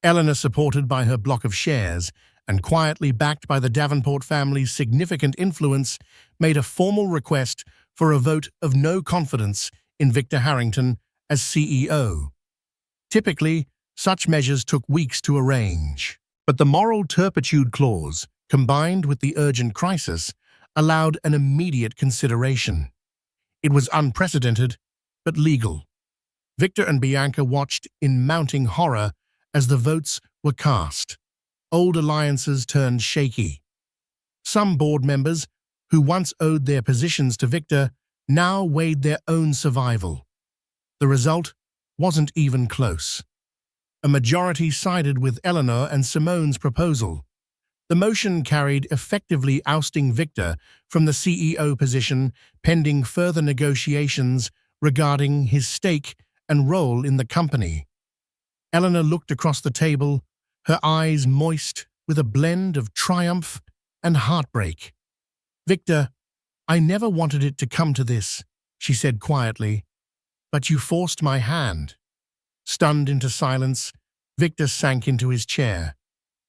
Eleanor, supported by her block of shares and quietly backed by the Davenport family's significant influence, made a formal request for a vote of no confidence in Victor Harrington as CEO. Typically, such measures took weeks to arrange. But the moral turpitude clause, combined with the urgent crisis, allowed an immediate consideration. It was unprecedented, but legal. Victor and Bianca watched in mounting horror as the votes were cast. Old alliances turned shaky. Some board members, who once owed their positions to Victor, now weighed their own survival. The result wasn't even close. A majority sided with Eleanor and Simone's proposal. The motion carried, effectively ousting Victor from the CEO position pending further negotiations regarding his stake and role in the company. Eleanor looked across the table, her eyes moist with a blend of triumph and heartbreak. "Victor, I never wanted it to come to this," she said quietly, "but you forced my hand." Stunned into silence, Victor sank into his chair.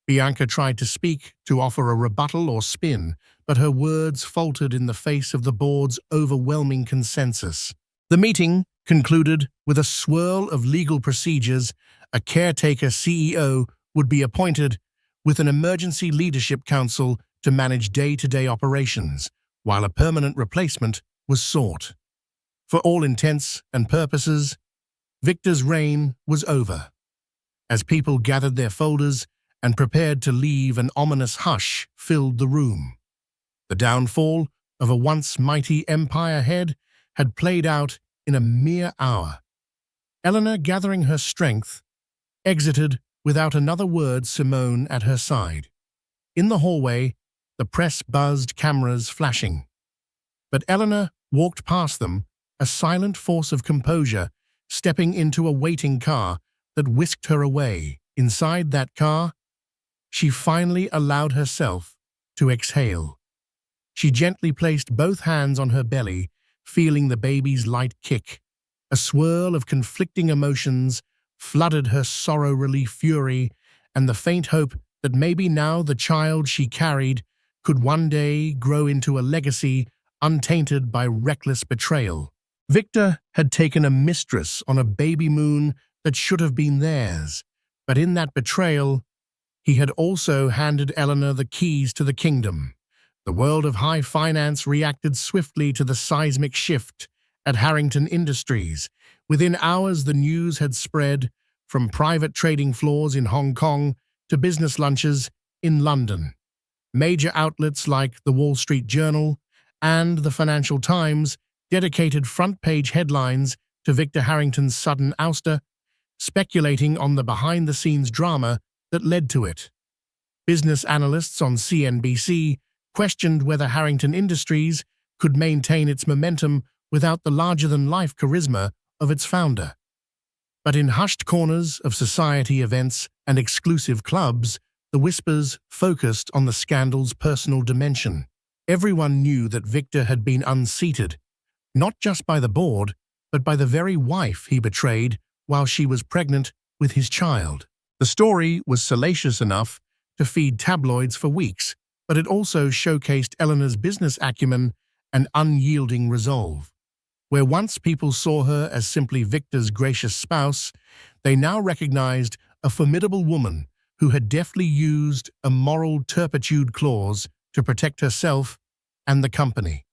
Bianca tried to speak, to offer a rebuttal or spin, but her words faltered in the face of the board's overwhelming consensus. The meeting concluded with a swirl of legal procedures. A caretaker CEO would be appointed, with an emergency leadership council to manage day-to-day operations, while a permanent replacement was sought. For all intents and purposes, Victor's reign was over. As people gathered their folders and prepared to leave, an ominous hush filled the room. The downfall of a once mighty empire head had played out in a mere hour. Eleanor, gathering her strength, exited without another word, Simone at her side. In the hallway, the press buzzed, cameras flashing. But Eleanor walked past them, a silent force of composure, stepping into a waiting car that whisked her away. Inside that car, she finally allowed herself to exhale. She gently placed both hands on her belly, feeling the baby's light kick. A swirl of conflicting emotions flooded her: sorrow, relief, fury, and the faint hope that maybe now the child she carried could one day grow into a legacy untainted by reckless betrayal. Victor had taken a mistress on a baby moon that should have been theirs. But in that betrayal, he had also handed Eleanor the keys to the kingdom. The world of high finance reacted swiftly to the seismic shift at Harrington Industries. Within hours, the news had spread from private trading floors in Hong Kong to business lunches in London. Major outlets like the Wall Street Journal and the Financial Times dedicated front-page headlines to Victor Harrington's sudden ouster, speculating on the behind-the-scenes drama that led to it. Business analysts on CNBC questioned whether Harrington Industries could maintain its momentum without the larger-than-life charisma of its founder. But in hushed corners of society events and exclusive clubs, the whispers focused on the scandal's personal dimension. Everyone knew that Victor had been unseated, not just by the board, but by the very wife he betrayed while she was pregnant with his child. The story was salacious enough to feed tabloids for weeks, but it also showcased Eleanor's business acumen and unyielding resolve. Where once people saw her as simply Victor's gracious spouse, they now recognized a formidable woman who had deftly used a moral turpitude clause to protect herself and the company.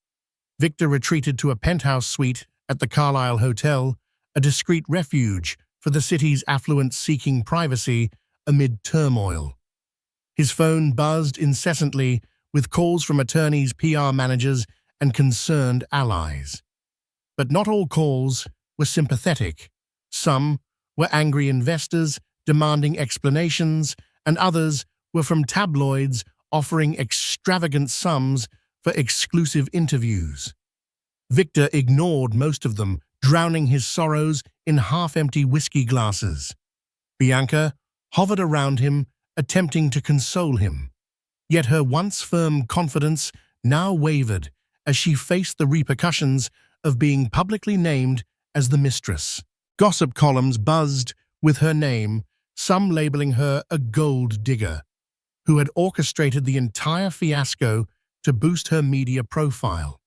Victor retreated to a penthouse suite at the Carlisle Hotel, a discreet refuge for the city's affluent seeking privacy amid turmoil. His phone buzzed incessantly with calls from attorneys, PR managers, and concerned allies. But not all calls were sympathetic. Some were angry investors demanding explanations, and others were from tabloids offering extravagant sums for exclusive interviews. Victor ignored most of them, drowning his sorrows in half-empty whiskey glasses. Bianca hovered around him, attempting to console him. Yet her once firm confidence now wavered as she faced the repercussions of being publicly named as the mistress. Gossip columns buzzed with her name, some labeling her a gold digger, who had orchestrated the entire fiasco to boost her media profile.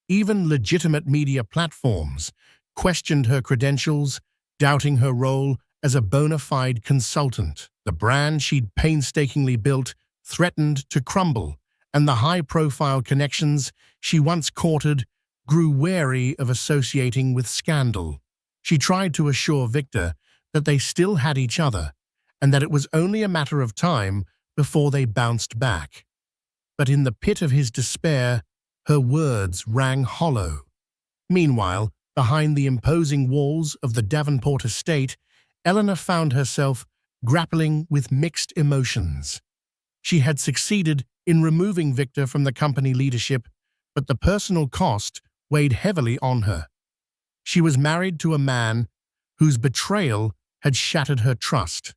Even legitimate media platforms questioned her credentials, doubting her role as a bona fide consultant. The brand she'd painstakingly built threatened to crumble, and the high-profile connections she once courted grew wary of associating with scandal. She tried to assure Victor that they still had each other, and that it was only a matter of time before they bounced back. But in the pit of his despair, her words rang hollow. Meanwhile, behind the imposing walls of the Davenport estate, Eleanor found herself grappling with mixed emotions. She had succeeded in removing Victor from the company leadership, but the personal cost weighed heavily on her. She was married to a man whose betrayal had shattered her trust.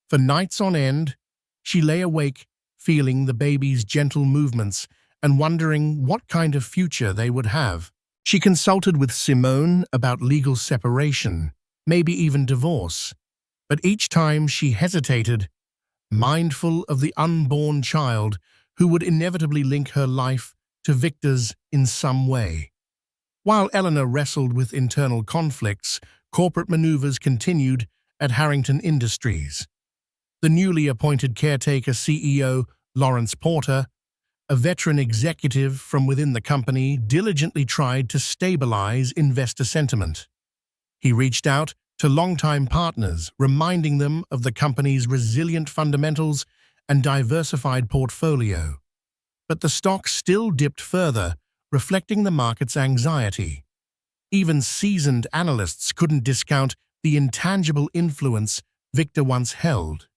For nights on end, she lay awake, feeling the baby's gentle movements and wondering what kind of future they would have. She consulted with Simone about legal separation, maybe even divorce, but each time she hesitated, mindful of the unborn child who would inevitably link her life to Victor's in some way. While Eleanor wrestled with internal conflicts, corporate maneuvers continued at Harrington Industries. The newly appointed caretaker CEO, Lawrence Porter, a veteran executive from within the company, diligently tried to stabilize investor sentiment. He reached out to longtime partners, reminding them of the company's resilient fundamentals and diversified portfolio. But the stock still dipped further, reflecting the market's anxiety. Even seasoned analysts couldn't discount the intangible influence Victor once held.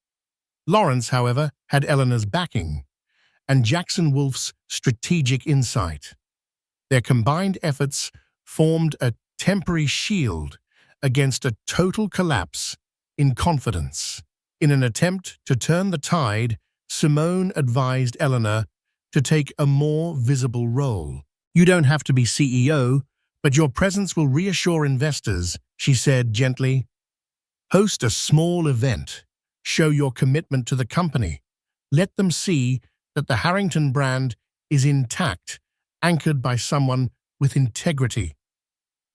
Lawrence, however, had Eleanor's backing, and Jackson Wolfe's strategic insight. Their combined efforts formed a temporary shield against a total collapse in confidence. In an attempt to turn the tide, Simone advised Eleanor to take a more visible role. "You don't have to be CEO, but your presence will reassure investors," she said gently. "Host a small event. Show your commitment to the company. Let them see that the Harrington brand is intact, anchored by someone with integrity."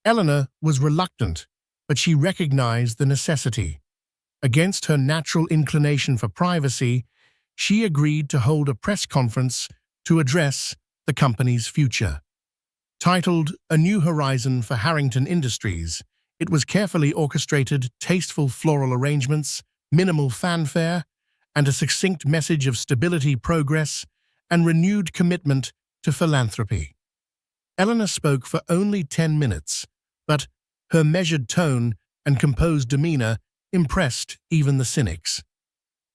Eleanor was reluctant, but she recognized the necessity. Against her natural inclination for privacy, she agreed to hold a press conference to address the company's future. Titled A New Horizon for Harrington Industries, it was carefully orchestrated, tasteful floral arrangements, minimal fanfare, and a succinct message of stability, progress, and renewed commitment to philanthropy. Eleanor spoke for only 10 minutes, but her measured tone and composed demeanor impressed even the cynics.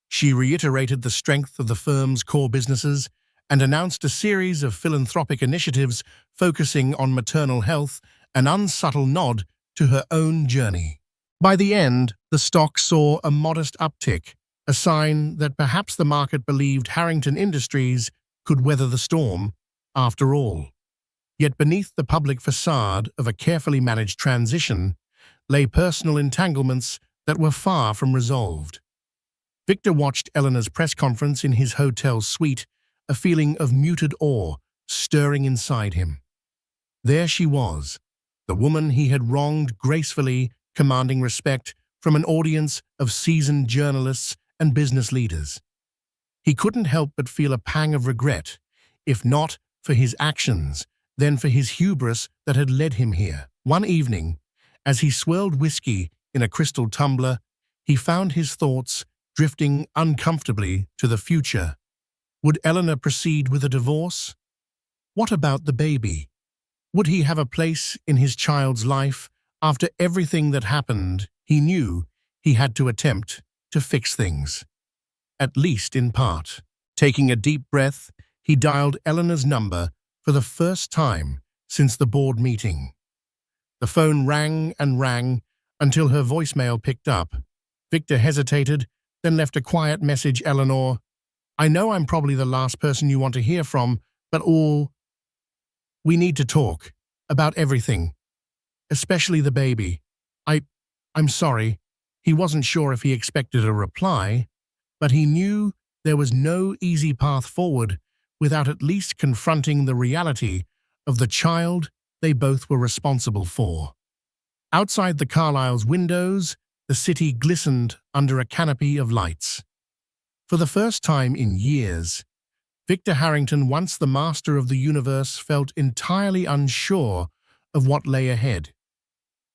She reiterated the strength of the firm's core businesses and announced a series of philanthropic initiatives focusing on maternal health, an unsubtle nod to her own journey. By the end, the stock saw a modest uptick, a sign that perhaps the market believed Harrington Industries could weather the storm, after all. Yet beneath the public facade of a carefully managed transition lay personal entanglements that were far from resolved. Victor watched Eleanor's press conference in his hotel suite, a feeling of muted awe stirring inside him. There she was, the woman he had wronged gracefully, commanding respect from an audience of seasoned journalists and business leaders. He couldn't help but feel a pang of regret, if not for his actions, then for his hubris that had led him here. One evening, as he swirled whiskey in a crystal tumbler, he found his thoughts drifting uncomfortably to the future. Would Eleanor proceed with a divorce? What about the baby? Would he have a place in his child's life? After everything that happened, he knew he had to attempt to fix things, at least in part. Taking a deep breath, he dialed Eleanor's number for the first time since the board meeting. The phone rang and rang until her voicemail picked up. Victor hesitated, then left a quiet message. Eleanor, I know I'm probably the last person you want to hear from, but we need to talk about everything, especially the baby. I'm sorry. He wasn't sure if he expected a reply, but he knew there was no easy path forward without at least confronting the reality of the child they both were responsible for. Outside the Carlyle's windows, the city glistened under a canopy of lights. For the first time in years, Victor Harrington, once the master of the universe, felt entirely unsure of what lay ahead.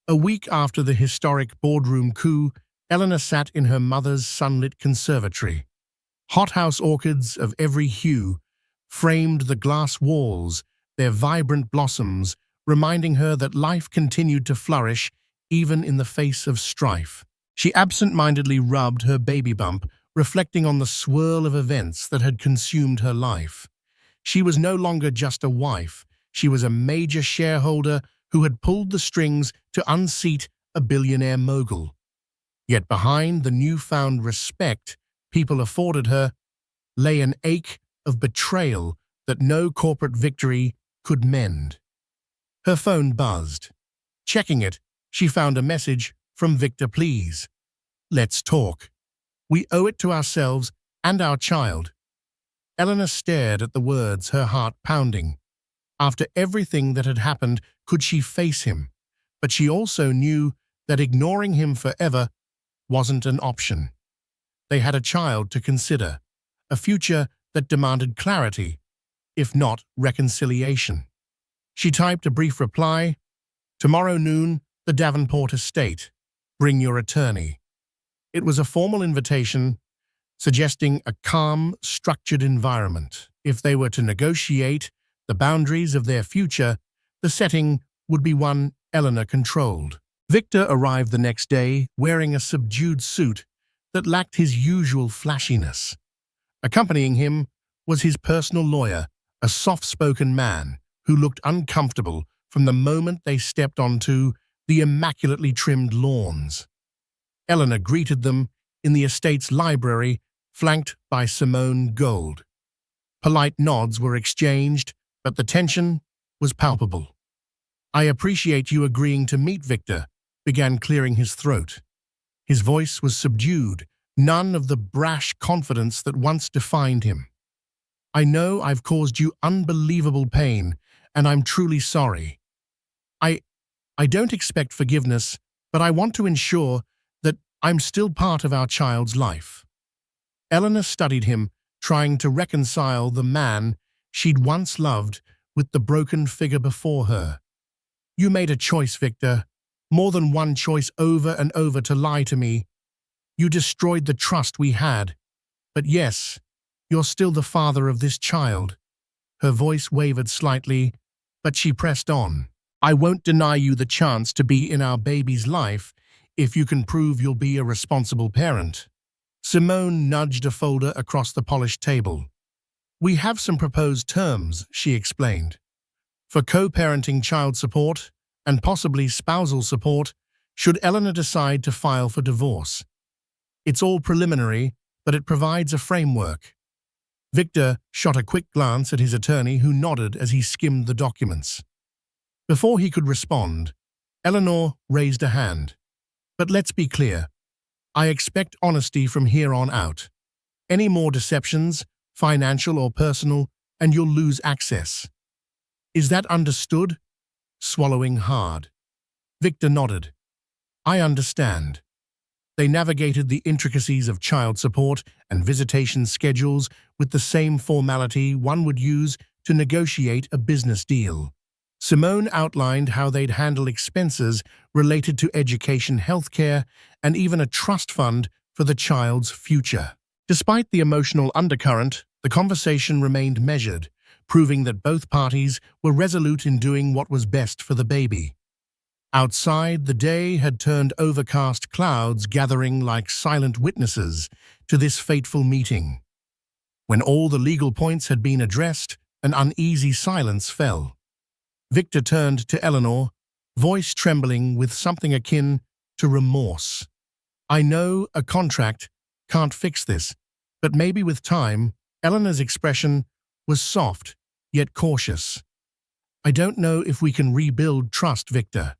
A week after the historic boardroom coup, Eleanor sat in her mother's sunlit conservatory. Hothouse orchids of every hue framed the glass walls, their vibrant blossoms reminding her that life continued to flourish even in the face of strife. She absent-mindedly rubbed her baby bump, reflecting on the swirl of events that had consumed her life. She was no longer just a wife. She was a major shareholder who had pulled the strings to unseat a billionaire mogul. Yet behind the newfound respect people afforded her lay an ache of betrayal that no corporate victory could mend. Her phone buzzed. Checking it, she found a message from Victor. Please, let's talk. We owe it to ourselves and our child. Eleanor stared at the words, her heart pounding. After everything that had happened, could she face him? But she also knew that ignoring him forever wasn't an option. They had a child to consider, a future that demanded clarity, if not reconciliation. She typed a brief reply, "Tomorrow noon, the Davenport estate. Bring your attorney." It was a formal invitation, suggesting a calm, structured environment. If they were to negotiate the boundaries of their future, the setting would be one Eleanor controlled. Victor arrived the next day wearing a subdued suit that lacked his usual flashiness. Accompanying him was his personal lawyer, a soft-spoken man who looked uncomfortable from the moment they stepped onto the immaculately trimmed lawns. Eleanor greeted them in the estate's library, flanked by Simone Gold. Polite nods were exchanged, but the tension was palpable. "I appreciate you agreeing to meet," Victor began, clearing his throat. His voice was subdued, none of the brash confidence that once defined him. "I know I've caused you unbelievable pain, and I'm truly sorry. I don't expect forgiveness, but I want to ensure that I'm still part of our child's life. Eleanor studied him, trying to reconcile the man she'd once loved with the broken figure before her. You made a choice, Victor. More than one choice over and over to lie to me. You destroyed the trust we had. But yes, you're still the father of this child. Her voice wavered slightly, but she pressed on. I won't deny you the chance to be in our baby's life if you can prove you'll be a responsible parent. Simone nudged a folder across the polished table. We have some proposed terms, she explained. For co-parenting child support and possibly spousal support, should Eleanor decide to file for divorce. It's all preliminary, but it provides a framework. Victor shot a quick glance at his attorney, who nodded as he skimmed the documents. Before he could respond, Eleanor raised a hand. But let's be clear. I expect honesty from here on out. Any more deceptions, financial or personal, and you'll lose access. Is that understood? Swallowing hard. Victor nodded. I understand. They navigated the intricacies of child support and visitation schedules with the same formality one would use to negotiate a business deal. Simone outlined how they'd handle expenses related to education, healthcare, and even a trust fund for the child's future. Despite the emotional undercurrent, the conversation remained measured, proving that both parties were resolute in doing what was best for the baby. Outside, the day had turned overcast, clouds gathering like silent witnesses to this fateful meeting. When all the legal points had been addressed, an uneasy silence fell. Victor turned to Eleanor, voice trembling with something akin to remorse. I know a contract can't fix this, but maybe with time. Eleanor's expression was soft, yet cautious. I don't know if we can rebuild trust, Victor.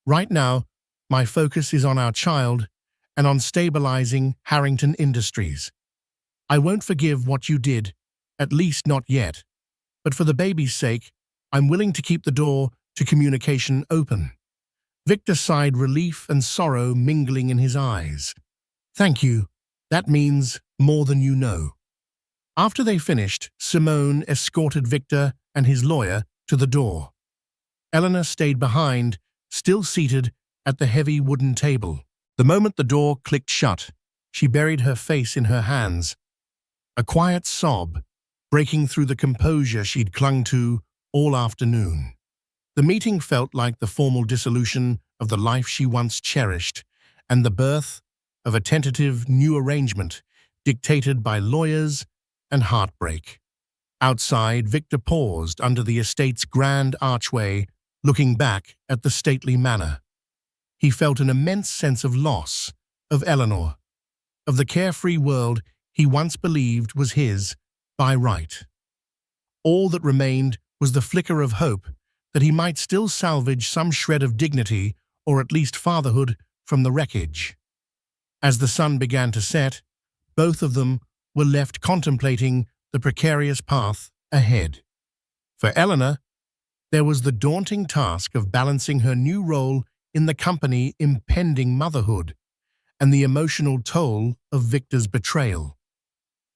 Right now, my focus is on our child and on stabilizing Harrington Industries. I won't forgive what you did, at least not yet. But for the baby's sake, I'm willing to keep the door to communication open. Victor sighed, relief and sorrow mingling in his eyes. Thank you. That means more than you know. After they finished, Simone escorted Victor and his lawyer to the door. Eleanor stayed behind, still seated at the heavy wooden table. The moment the door clicked shut, she buried her face in her hands. A quiet sob, breaking through the composure she'd clung to all afternoon. The meeting felt like the formal dissolution of the life she once cherished and the birth of a tentative new arrangement dictated by lawyers and heartbreak. Outside, Victor paused under the estate's grand archway, looking back at the stately manor. He felt an immense sense of loss, of Eleanor, of the carefree world he once believed was his by right. All that remained was the flicker of hope that he might still salvage some shred of dignity or at least fatherhood from the wreckage. As the sun began to set, both of them were left contemplating the precarious path ahead. For Eleanor, there was the daunting task of balancing her new role in the company, impending motherhood, and the emotional toll of Victor's betrayal.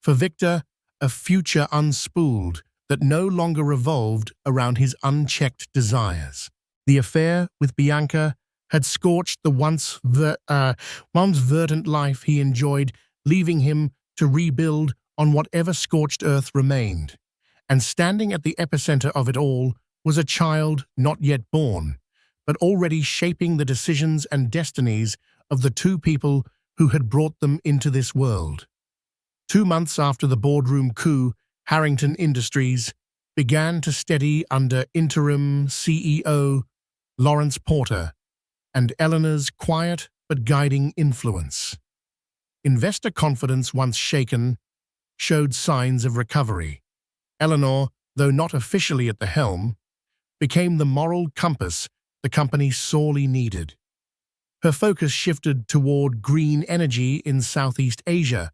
For Victor, a future unspooled that no longer revolved around his unchecked desires. The affair with Bianca had scorched the once verdant life he enjoyed, leaving him to rebuild on whatever scorched earth remained. And standing at the epicenter of it all was a child not yet born, but already shaping the decisions and destinies of the two people who had brought them into this world. 2 months after the boardroom coup, Harrington Industries began to steady under interim CEO Lawrence Porter and Eleanor's quiet but guiding influence. Investor confidence, once shaken, showed signs of recovery. Eleanor, though not officially at the helm, became the moral compass the company sorely needed. Her focus shifted toward green energy in Southeast Asia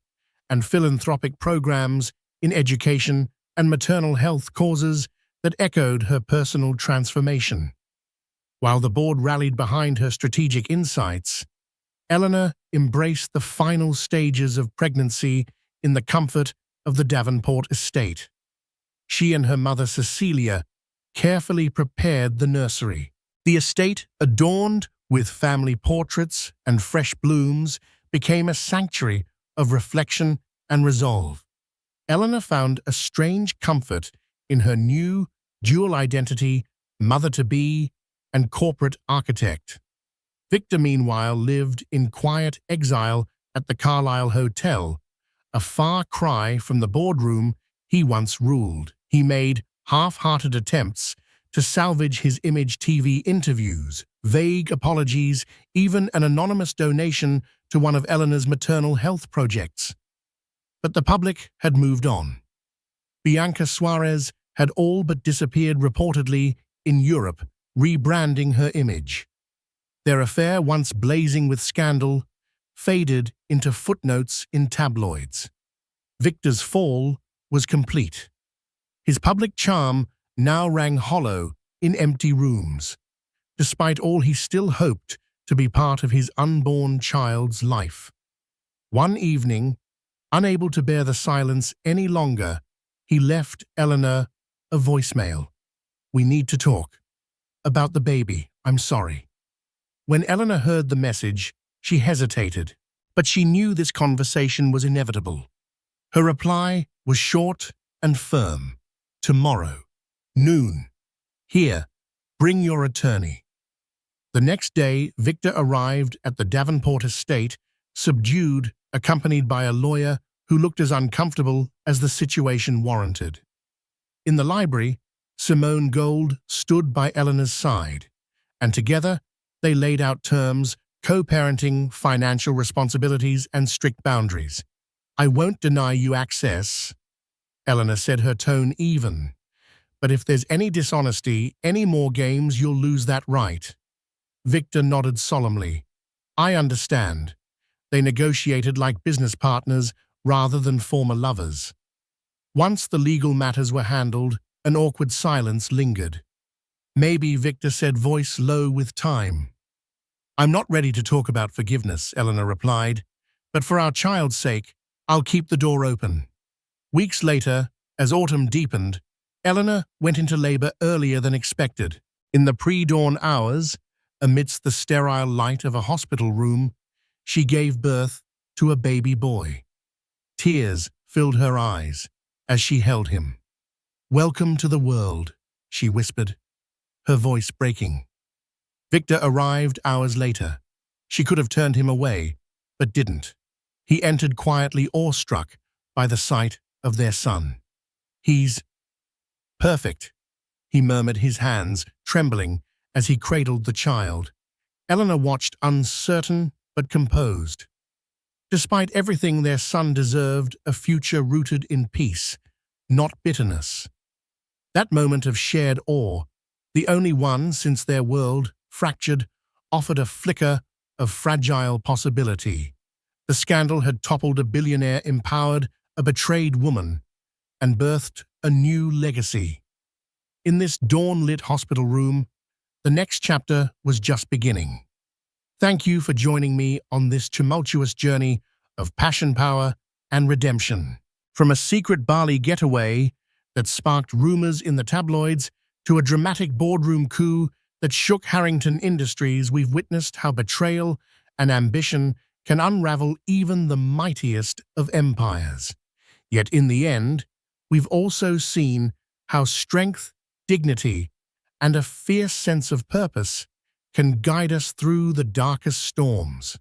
and philanthropic programs in education and maternal health causes that echoed her personal transformation. While the board rallied behind her strategic insights, Eleanor embraced the final stages of pregnancy in the comfort of the Davenport estate. She and her mother Cecilia carefully prepared the nursery. The estate, adorned with family portraits and fresh blooms, became a sanctuary of reflection and resolve. Eleanor found a strange comfort in her new dual identity, mother-to-be and corporate architect. Victor, meanwhile, lived in quiet exile at the Carlisle Hotel, a far cry from the boardroom he once ruled. He made half-hearted attempts to salvage his image, TV interviews, vague apologies, even an anonymous donation to one of Eleanor's maternal health projects. But the public had moved on. Bianca Suarez had all but disappeared, reportedly in Europe, rebranding her image. Their affair, once blazing with scandal, faded into footnotes in tabloids. Victor's fall was complete. His public charm now rang hollow in empty rooms. Despite all, he still hoped to be part of his unborn child's life. One evening, unable to bear the silence any longer, he left Eleanor a voicemail. "We need to talk. About the baby, I'm sorry." When Eleanor heard the message, she hesitated, but she knew this conversation was inevitable. Her reply was short and firm. "Tomorrow, noon. Here, bring your attorney." The next day, Victor arrived at the Davenport estate, subdued, accompanied by a lawyer who looked as uncomfortable as the situation warranted. In the library, Simone Gold stood by Eleanor's side, and together they laid out terms, co-parenting, financial responsibilities, and strict boundaries. "I won't deny you access," Eleanor said, her tone even. "But if there's any dishonesty, any more games, you'll lose that right." Victor nodded solemnly. "I understand." They negotiated like business partners rather than former lovers. Once the legal matters were handled, an awkward silence lingered. "Maybe," Victor said, voice low with time. "I'm not ready to talk about forgiveness," Eleanor replied, "but for our child's sake, I'll keep the door open." Weeks later, as autumn deepened, Eleanor went into labor earlier than expected. In the pre-dawn hours, amidst the sterile light of a hospital room, she gave birth to a baby boy. Tears filled her eyes as she held him. "Welcome to the world," she whispered, her voice breaking. Victor arrived hours later. She could have turned him away, but didn't. He entered quietly, awestruck by the sight of their son. "He's perfect," he murmured, his hands trembling as he cradled the child. Eleanor watched, uncertain but composed. Despite everything, their son deserved a future rooted in peace, not bitterness. That moment of shared awe, the only one since their world, fractured, offered a flicker of fragile possibility. The scandal had toppled a billionaire, empowered a betrayed woman, and birthed a new legacy. In this dawn-lit hospital room, the next chapter was just beginning. Thank you for joining me on this tumultuous journey of passion, power, and redemption. From a secret Bali getaway that sparked rumors in the tabloids to a dramatic boardroom coup that shook Harrington Industries, we've witnessed how betrayal and ambition can unravel even the mightiest of empires. Yet in the end, we've also seen how strength, dignity, and a fierce sense of purpose can guide us through the darkest storms.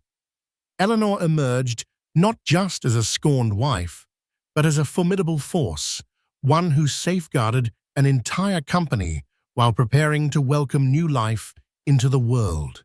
Eleanor emerged not just as a scorned wife, but as a formidable force, one who safeguarded an entire company while preparing to welcome new life into the world.